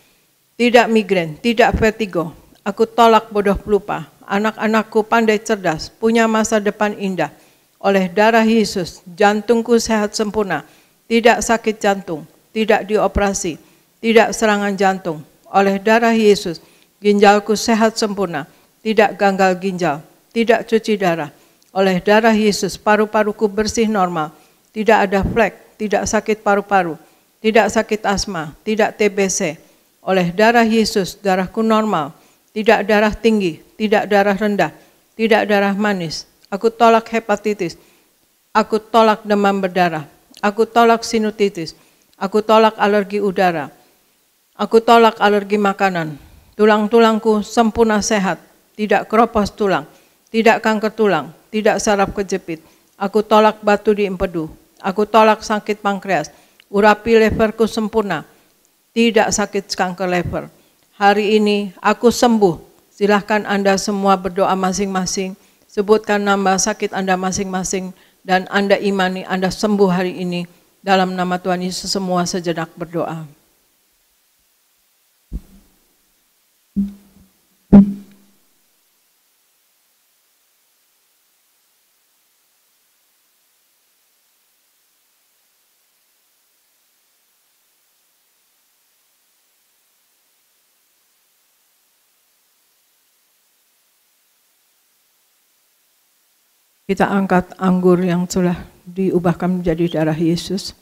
tidak migrain, tidak vertigo. Aku tolak bodoh pelupa. Anak-anakku pandai cerdas, punya masa depan indah. Oleh darah Yesus, jantungku sehat sempurna. Tidak sakit jantung, tidak dioperasi, tidak serangan jantung. Oleh darah Yesus, ginjalku sehat sempurna, tidak gagal ginjal, tidak cuci darah. Oleh darah Yesus, paru-paruku bersih normal, tidak ada flek, tidak sakit paru-paru, tidak sakit asma, tidak TBC. Oleh darah Yesus, darahku normal, tidak darah tinggi, tidak darah rendah, tidak darah manis. Aku tolak hepatitis, aku tolak demam berdarah, aku tolak sinusitis, aku tolak alergi udara, aku tolak alergi makanan. Tulang-tulangku sempurna sehat, tidak keropos tulang, tidak kanker tulang, tidak saraf kejepit. Aku tolak batu di empedu, aku tolak sakit pankreas, urapi leverku sempurna, tidak sakit kanker lever. Hari ini aku sembuh. Silahkan Anda semua berdoa masing-masing, sebutkan nama sakit Anda masing-masing, dan Anda imani Anda sembuh hari ini. Dalam nama Tuhan Yesus semua sejenak berdoa. Kita angkat anggur yang telah diubahkan menjadi darah Yesus.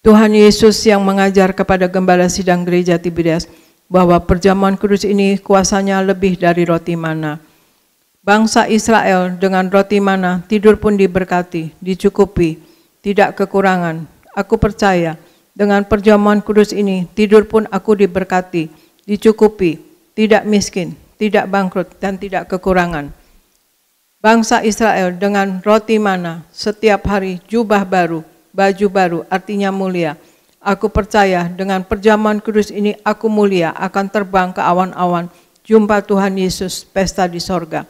Tuhan Yesus yang mengajar kepada gembala sidang gereja Tiberias bahwa perjamuan kudus ini kuasanya lebih dari roti mana. Bangsa Israel dengan roti mana tidur pun diberkati, dicukupi, tidak kekurangan. Aku percaya dengan perjamuan kudus ini tidur pun aku diberkati, dicukupi, tidak miskin, tidak bangkrut, dan tidak kekurangan. Bangsa Israel dengan roti mana setiap hari jubah baru, baju baru, artinya mulia. Aku percaya dengan perjamuan kudus ini aku mulia, akan terbang ke awan-awan, jumpa Tuhan Yesus, pesta di sorga.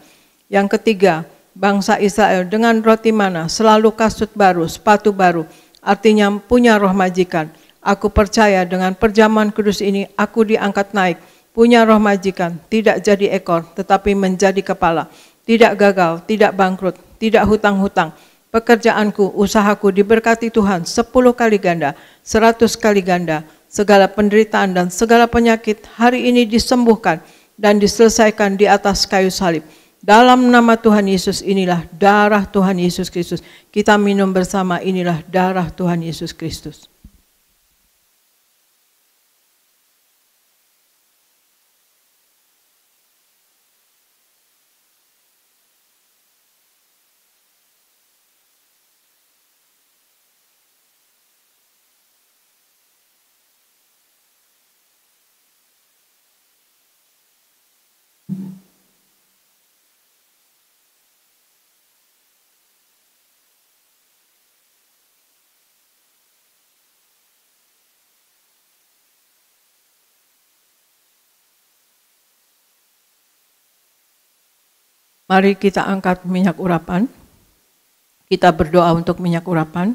Yang ketiga, bangsa Israel dengan roti mana selalu kasut baru, sepatu baru, artinya punya roh majikan. Aku percaya dengan perjamuan kudus ini aku diangkat naik, punya roh majikan, tidak jadi ekor tetapi menjadi kepala. Tidak gagal, tidak bangkrut, tidak hutang-hutang. Pekerjaanku, usahaku diberkati Tuhan 10 kali ganda, 100 kali ganda. Segala penderitaan dan segala penyakit hari ini disembuhkan dan diselesaikan di atas kayu salib. Dalam nama Tuhan Yesus inilah darah Tuhan Yesus Kristus. Kita minum bersama, inilah darah Tuhan Yesus Kristus. Mari kita angkat minyak urapan. Kita berdoa untuk minyak urapan.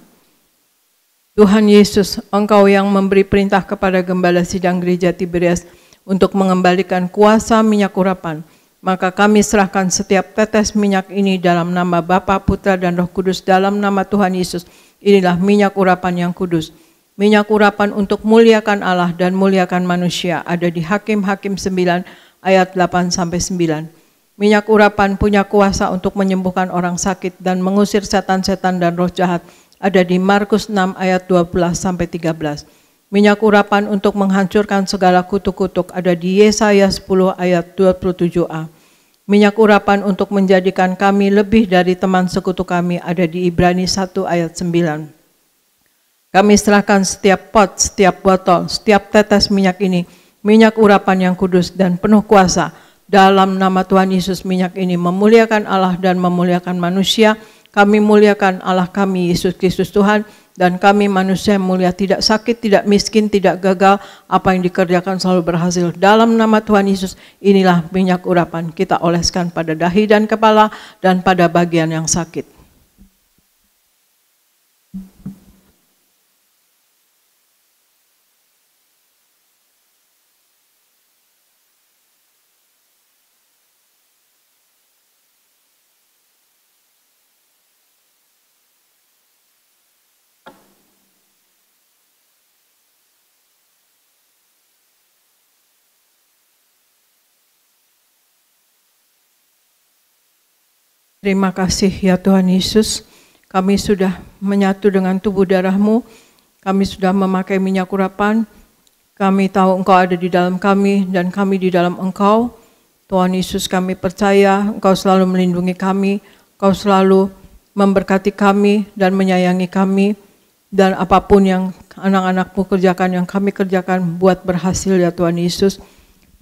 Tuhan Yesus, Engkau yang memberi perintah kepada gembala sidang gereja Tiberias untuk mengembalikan kuasa minyak urapan. Maka kami serahkan setiap tetes minyak ini dalam nama Bapa, Putra, dan Roh Kudus, dalam nama Tuhan Yesus. Inilah minyak urapan yang kudus. Minyak urapan untuk muliakan Allah dan muliakan manusia. Ada di Hakim-Hakim 9 ayat 8-9. Minyak urapan punya kuasa untuk menyembuhkan orang sakit dan mengusir setan-setan dan roh jahat. Ada di Markus 6 ayat 12-13. Minyak urapan untuk menghancurkan segala kutuk-kutuk. Ada di Yesaya 10 ayat 27a. Minyak urapan untuk menjadikan kami lebih dari teman sekutu kami. Ada di Ibrani 1 ayat 9. Kami serahkan setiap pot, setiap botol, setiap tetes minyak ini. Minyak urapan yang kudus dan penuh kuasa. Dalam nama Tuhan Yesus, minyak ini memuliakan Allah dan memuliakan manusia. Kami muliakan Allah kami, Yesus Kristus Tuhan, Dan kami manusia yang mulia, tidak sakit, tidak miskin, tidak gagal, apa yang dikerjakan selalu berhasil. Dalam nama Tuhan Yesus, inilah minyak urapan kita oleskan pada dahi dan kepala dan pada bagian yang sakit. Terima kasih ya Tuhan Yesus, kami sudah menyatu dengan tubuh darah-Mu, kami sudah memakai minyak urapan, kami tahu Engkau ada di dalam kami dan kami di dalam Engkau. Tuhan Yesus, kami percaya Engkau selalu melindungi kami, Engkau selalu memberkati kami dan menyayangi kami, dan apapun yang anak-anak-Mu kerjakan, yang kami kerjakan, buat berhasil ya Tuhan Yesus.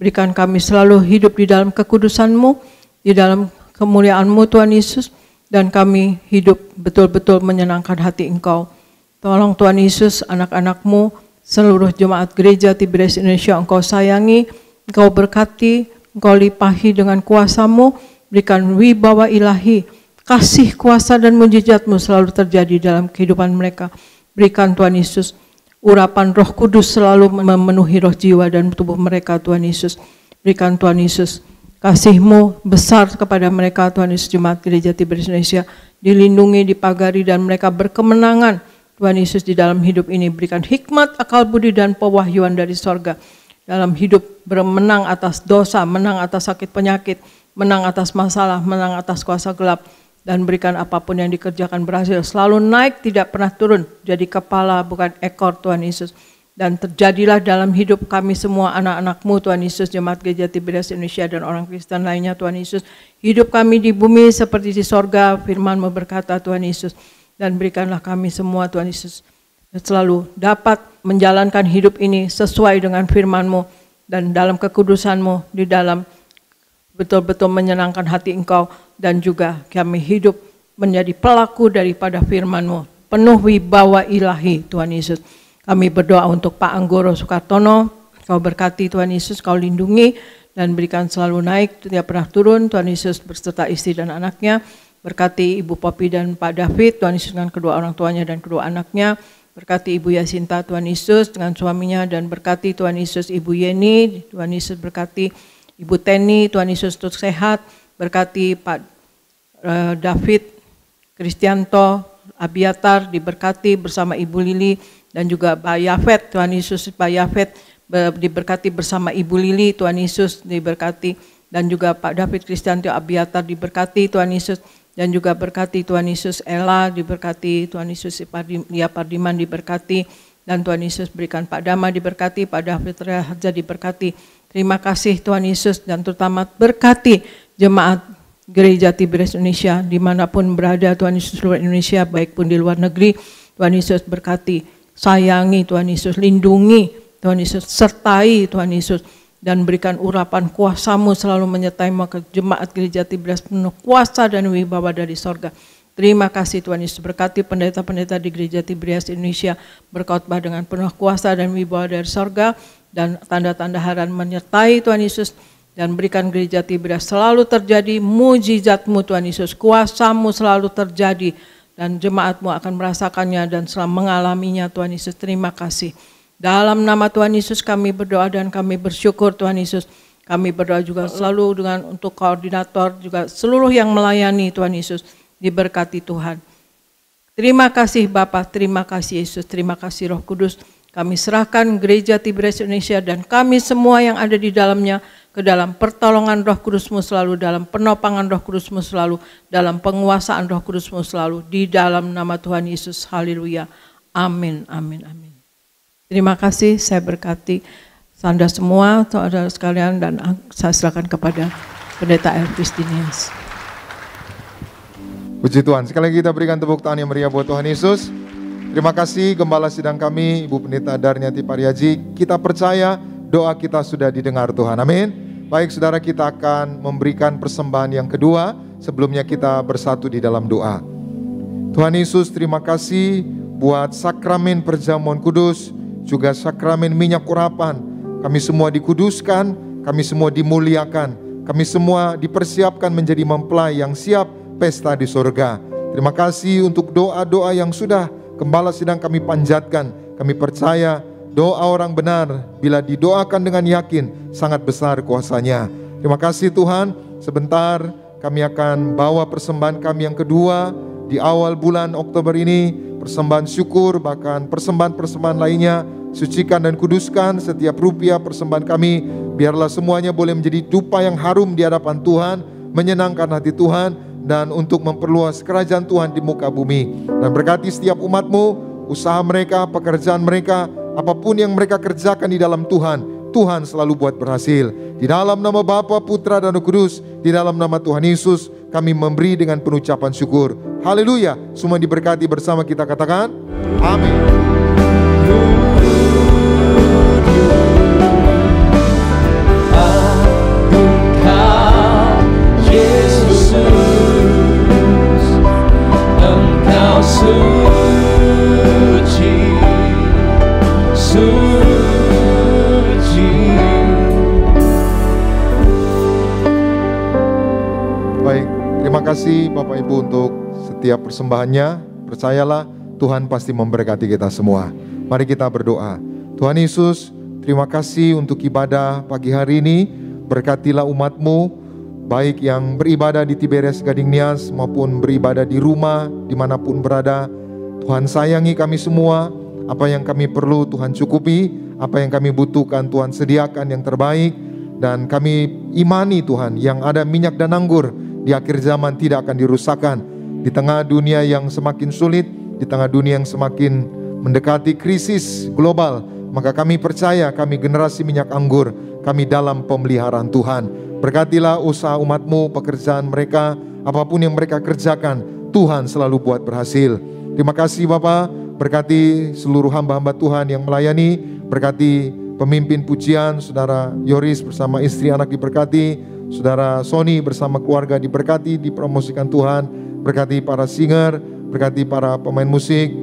Berikan kami selalu hidup di dalam kekudusan-Mu, di dalam kemuliaan-Mu Tuhan Yesus, dan kami hidup betul-betul menyenangkan hati Engkau. Tolong Tuhan Yesus, anak-anak-Mu, seluruh jemaat gereja Tiberias Indonesia Engkau sayangi, Engkau berkati, Engkau limpahi dengan kuasa-Mu, berikan wibawa ilahi, kasih, kuasa dan mujizat-Mu selalu terjadi dalam kehidupan mereka. Berikan Tuhan Yesus, urapan Roh Kudus selalu memenuhi roh jiwa dan tubuh mereka Tuhan Yesus. Berikan Tuhan Yesus, kasih-Mu besar kepada mereka Tuhan Yesus, jemaat gereja Tiberias Indonesia dilindungi, dipagari, dan mereka berkemenangan Tuhan Yesus di dalam hidup ini. Berikan hikmat, akal budi, dan pewahyuan dari sorga dalam hidup, bermenang atas dosa, menang atas sakit penyakit, menang atas masalah, menang atas kuasa gelap, dan berikan apapun yang dikerjakan berhasil, selalu naik, tidak pernah turun, jadi kepala bukan ekor Tuhan Yesus. Dan terjadilah dalam hidup kami semua anak-anak-Mu Tuhan Yesus, jemaat gereja Tiberias Indonesia dan orang Kristen lainnya Tuhan Yesus. Hidup kami di bumi seperti di sorga, firman-Mu berkata Tuhan Yesus. Dan berikanlah kami semua Tuhan Yesus selalu dapat menjalankan hidup ini sesuai dengan firman-Mu dan dalam kekudusan-Mu, di dalam betul-betul menyenangkan hati Engkau, dan juga kami hidup menjadi pelaku daripada firman-Mu, penuh wibawa ilahi Tuhan Yesus. Kami berdoa untuk Pak Anggoro Sukartono, Kau berkati Tuhan Yesus, Kau lindungi dan berikan selalu naik, tidak pernah turun Tuhan Yesus, berserta istri dan anaknya. Berkati Ibu Popi dan Pak David, Tuhan Yesus dengan kedua orang tuanya dan kedua anaknya. Berkati Ibu Yasinta Tuhan Yesus dengan suaminya, dan berkati Tuhan Yesus Ibu Yeni, Tuhan Yesus berkati Ibu Teni, Tuhan Yesus untuk sehat. Berkati Pak David Kristianto Abiatar, diberkati bersama Ibu Lili, dan juga Pak Yafet, Tuhan Yesus, Pak Yafet diberkati bersama Ibu Lili, Tuhan Yesus diberkati, dan juga Pak David Kristianto Abiatar diberkati Tuhan Yesus, dan juga berkati Tuhan Yesus Ella diberkati, Tuhan Yesus Lia Pardiman diberkati, dan Tuhan Yesus berikan Pak Dama diberkati, Pak David Raharja diberkati. Terima kasih Tuhan Yesus, dan terutama berkati jemaat gereja Tiberias Indonesia dimanapun berada Tuhan Yesus, seluruh Indonesia, baik pun di luar negeri. Tuhan Yesus berkati, sayangi Tuhan Yesus, lindungi Tuhan Yesus, sertai Tuhan Yesus, dan berikan urapan kuasa-Mu selalu menyertai ke jemaat gereja Tiberias penuh kuasa dan wibawa dari sorga. Terima kasih Tuhan Yesus, berkati pendeta-pendeta di gereja Tiberias Indonesia berkhotbah dengan penuh kuasa dan wibawa dari sorga, dan tanda-tanda harian menyertai Tuhan Yesus, dan berikan gereja Tiberias selalu terjadi mujizat-Mu Tuhan Yesus, kuasa-Mu selalu terjadi, dan jemaat-Mu akan merasakannya dan selalu mengalaminya Tuhan Yesus. Terima kasih. Dalam nama Tuhan Yesus kami berdoa dan kami bersyukur Tuhan Yesus. Kami berdoa juga selalu dengan untuk koordinator, juga seluruh yang melayani Tuhan Yesus. Diberkati Tuhan. Terima kasih Bapa, terima kasih Yesus, terima kasih Roh Kudus. Kami serahkan gereja Tiberias Indonesia dan kami semua yang ada di dalamnya ke dalam pertolongan Roh Kudus-Mu selalu, dalam penopangan Roh Kudus-Mu selalu, dalam penguasaan Roh Kudus-Mu selalu, di dalam nama Tuhan Yesus. Haleluya. Amin, amin, amin. Terima kasih, saya berkati Anda semua, saudara sekalian, dan saya serahkan kepada Pendeta Elvis Dinias. Puji Tuhan, sekali lagi kita berikan tepuk tangan yang meriah buat Tuhan Yesus. Terima kasih Gembala Sidang kami, Ibu Pendeta Darniati Pariaji. Kita percaya doa kita sudah didengar Tuhan, amin. Baik saudara, kita akan memberikan persembahan yang kedua. Sebelumnya kita bersatu di dalam doa. Tuhan Yesus, terima kasih buat sakramen perjamuan kudus, juga sakramen minyak urapan. Kami semua dikuduskan, kami semua dimuliakan, kami semua dipersiapkan menjadi mempelai yang siap pesta di surga. Terima kasih untuk doa-doa yang sudah Gembala Sidang kami panjatkan. Kami percaya doa orang benar bila didoakan dengan yakin sangat besar kuasanya. Terima kasih Tuhan. Sebentar kami akan bawa persembahan kami yang kedua di awal bulan Oktober ini. Persembahan syukur, bahkan persembahan-persembahan lainnya. Sucikan dan kuduskan setiap rupiah persembahan kami. Biarlah semuanya boleh menjadi dupa yang harum di hadapan Tuhan, menyenangkan hati Tuhan, dan untuk memperluas kerajaan Tuhan di muka bumi. Dan berkati setiap umat-Mu, usaha mereka, pekerjaan mereka, apapun yang mereka kerjakan di dalam Tuhan, Tuhan selalu buat berhasil. Di dalam nama Bapa, Putra, dan Roh Kudus, di dalam nama Tuhan Yesus, kami memberi dengan penuh ucapan syukur. Haleluya. Semua diberkati bersama kita katakan, amin. Baik, terima kasih Bapak Ibu untuk setiap persembahannya. Percayalah Tuhan pasti memberkati kita semua. Mari kita berdoa. Tuhan Yesus, terima kasih untuk ibadah pagi hari ini. Berkatilah umat-Mu, baik yang beribadah di Tiberias Gading Nias maupun beribadah di rumah, dimanapun berada. Tuhan sayangi kami semua. Apa yang kami perlu Tuhan cukupi, apa yang kami butuhkan Tuhan sediakan yang terbaik. Dan kami imani Tuhan, yang ada minyak dan anggur di akhir zaman tidak akan dirusakkan. Di tengah dunia yang semakin sulit, di tengah dunia yang semakin mendekati krisis global, maka kami percaya kami generasi minyak anggur, kami dalam pemeliharaan Tuhan. Berkatilah usaha umat-Mu, pekerjaan mereka, apapun yang mereka kerjakan, Tuhan selalu buat berhasil. Terima kasih Bapa, berkati seluruh hamba-hamba Tuhan yang melayani, berkati pemimpin pujian, Saudara Yoris bersama istri anak diberkati, Saudara Sony bersama keluarga diberkati, dipromosikan Tuhan, berkati para singer, berkati para pemain musik,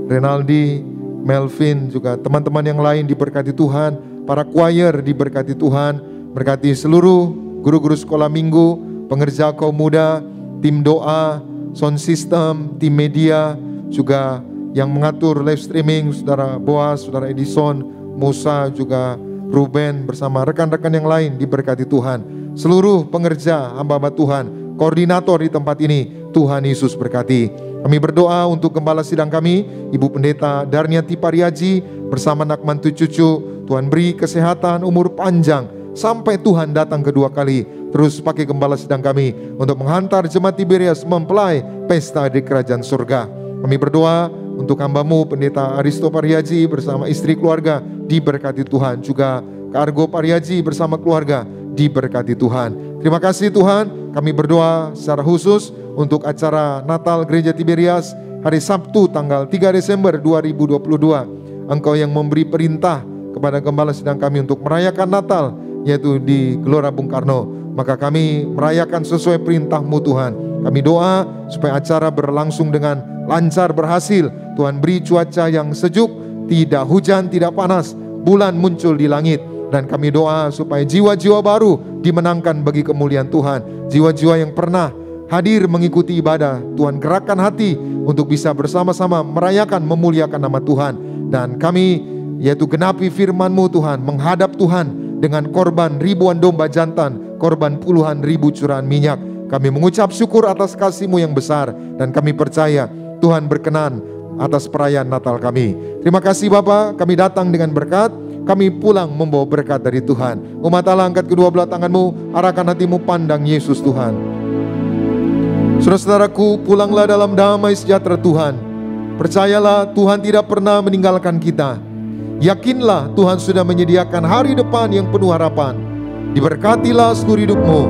Renaldi, Melvin, juga teman-teman yang lain diberkati Tuhan, para choir diberkati Tuhan, berkati seluruh guru-guru sekolah minggu, pengerja kaum muda, tim doa, sound system, tim media, juga yang mengatur live streaming, Saudara Boas, Saudara Edison, Musa, juga Ruben bersama rekan-rekan yang lain diberkati Tuhan. Seluruh pengerja hamba-hamba Tuhan, koordinator di tempat ini, Tuhan Yesus berkati. Kami berdoa untuk gembala sidang kami, Ibu Pendeta Darniati Pariaji bersama anak mantu cucu. Tuhan beri kesehatan, umur panjang sampai Tuhan datang kedua kali. Terus pakai gembala sidang kami untuk menghantar jemaat Tiberias mempelai pesta di kerajaan surga. Kami berdoa untuk hamba-Mu Pendeta Aristo Pariaji bersama istri keluarga diberkati Tuhan. Juga Kak Argo Pariaji bersama keluarga diberkati Tuhan. Terima kasih Tuhan. Kami berdoa secara khusus untuk acara Natal Gereja Tiberias hari Sabtu tanggal 3 Desember 2022. Engkau yang memberi perintah kepada gembala sidang kami untuk merayakan Natal, yaitu di Gelora Bung Karno. Maka kami merayakan sesuai perintah-Mu Tuhan. Kami doa supaya acara berlangsung dengan lancar, berhasil. Tuhan beri cuaca yang sejuk, tidak hujan, tidak panas, bulan muncul di langit. Dan kami doa supaya jiwa-jiwa baru dimenangkan bagi kemuliaan Tuhan. Jiwa-jiwa yang pernah hadir mengikuti ibadah, Tuhan gerakkan hati untuk bisa bersama-sama merayakan, memuliakan nama Tuhan. Dan kami yaitu genapi firman-Mu Tuhan, menghadap Tuhan dengan korban ribuan domba jantan, korban puluhan ribu curahan minyak. Kami mengucap syukur atas kasih-Mu yang besar, dan kami percaya Tuhan berkenan atas perayaan Natal kami. Terima kasih Bapa, kami datang dengan berkat, kami pulang membawa berkat dari Tuhan. Umat Allah, angkat kedua belah tangan-Mu, arahkan hati-Mu pandang Yesus Tuhan. Saudara-saudaraku, pulanglah dalam damai sejahtera Tuhan. Percayalah Tuhan tidak pernah meninggalkan kita. Yakinlah Tuhan sudah menyediakan hari depan yang penuh harapan. Diberkatilah seluruh hidupmu,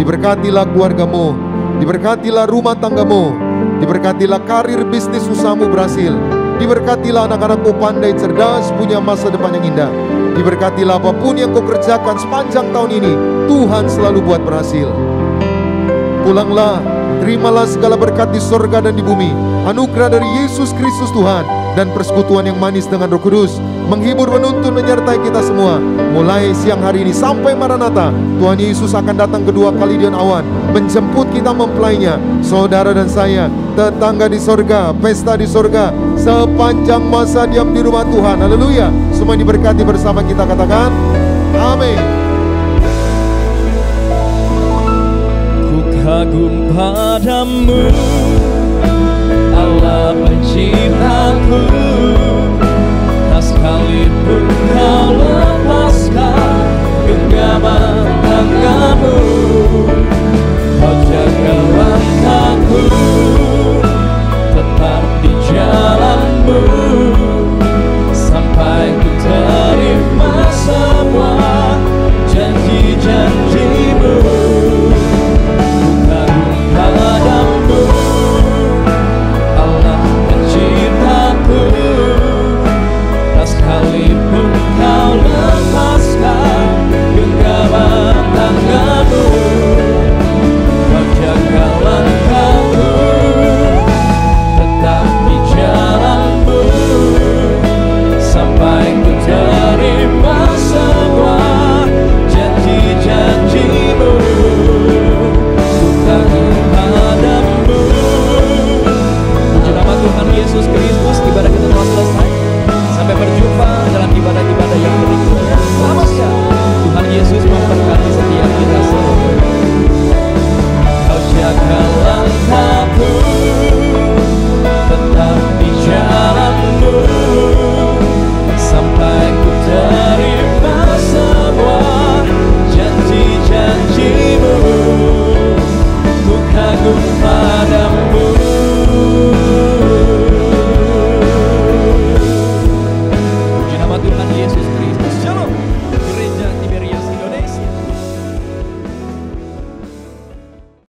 diberkatilah keluargamu, diberkatilah rumah tanggamu, diberkatilah karir bisnis usahamu berhasil, diberkatilah anak-anakmu pandai cerdas, punya masa depan yang indah. Diberkatilah apapun yang kau kerjakan sepanjang tahun ini, Tuhan selalu buat berhasil. Pulanglah, terimalah segala berkat di sorga dan di bumi. Anugerah dari Yesus Kristus Tuhan, dan persekutuan yang manis dengan Roh Kudus menghibur, menuntun, menyertai kita semua mulai siang hari ini sampai Maranatha. Tuhan Yesus akan datang kedua kali dengan awan, menjemput kita mempelainya. Saudara dan saya, tetangga di sorga, pesta di sorga, sepanjang masa diam di rumah Tuhan. Haleluya. Semua diberkati bersama kita, katakan amin. Ku kagum padamu, Allah penciptaku, tak sekalipun kau lepaskan genggaman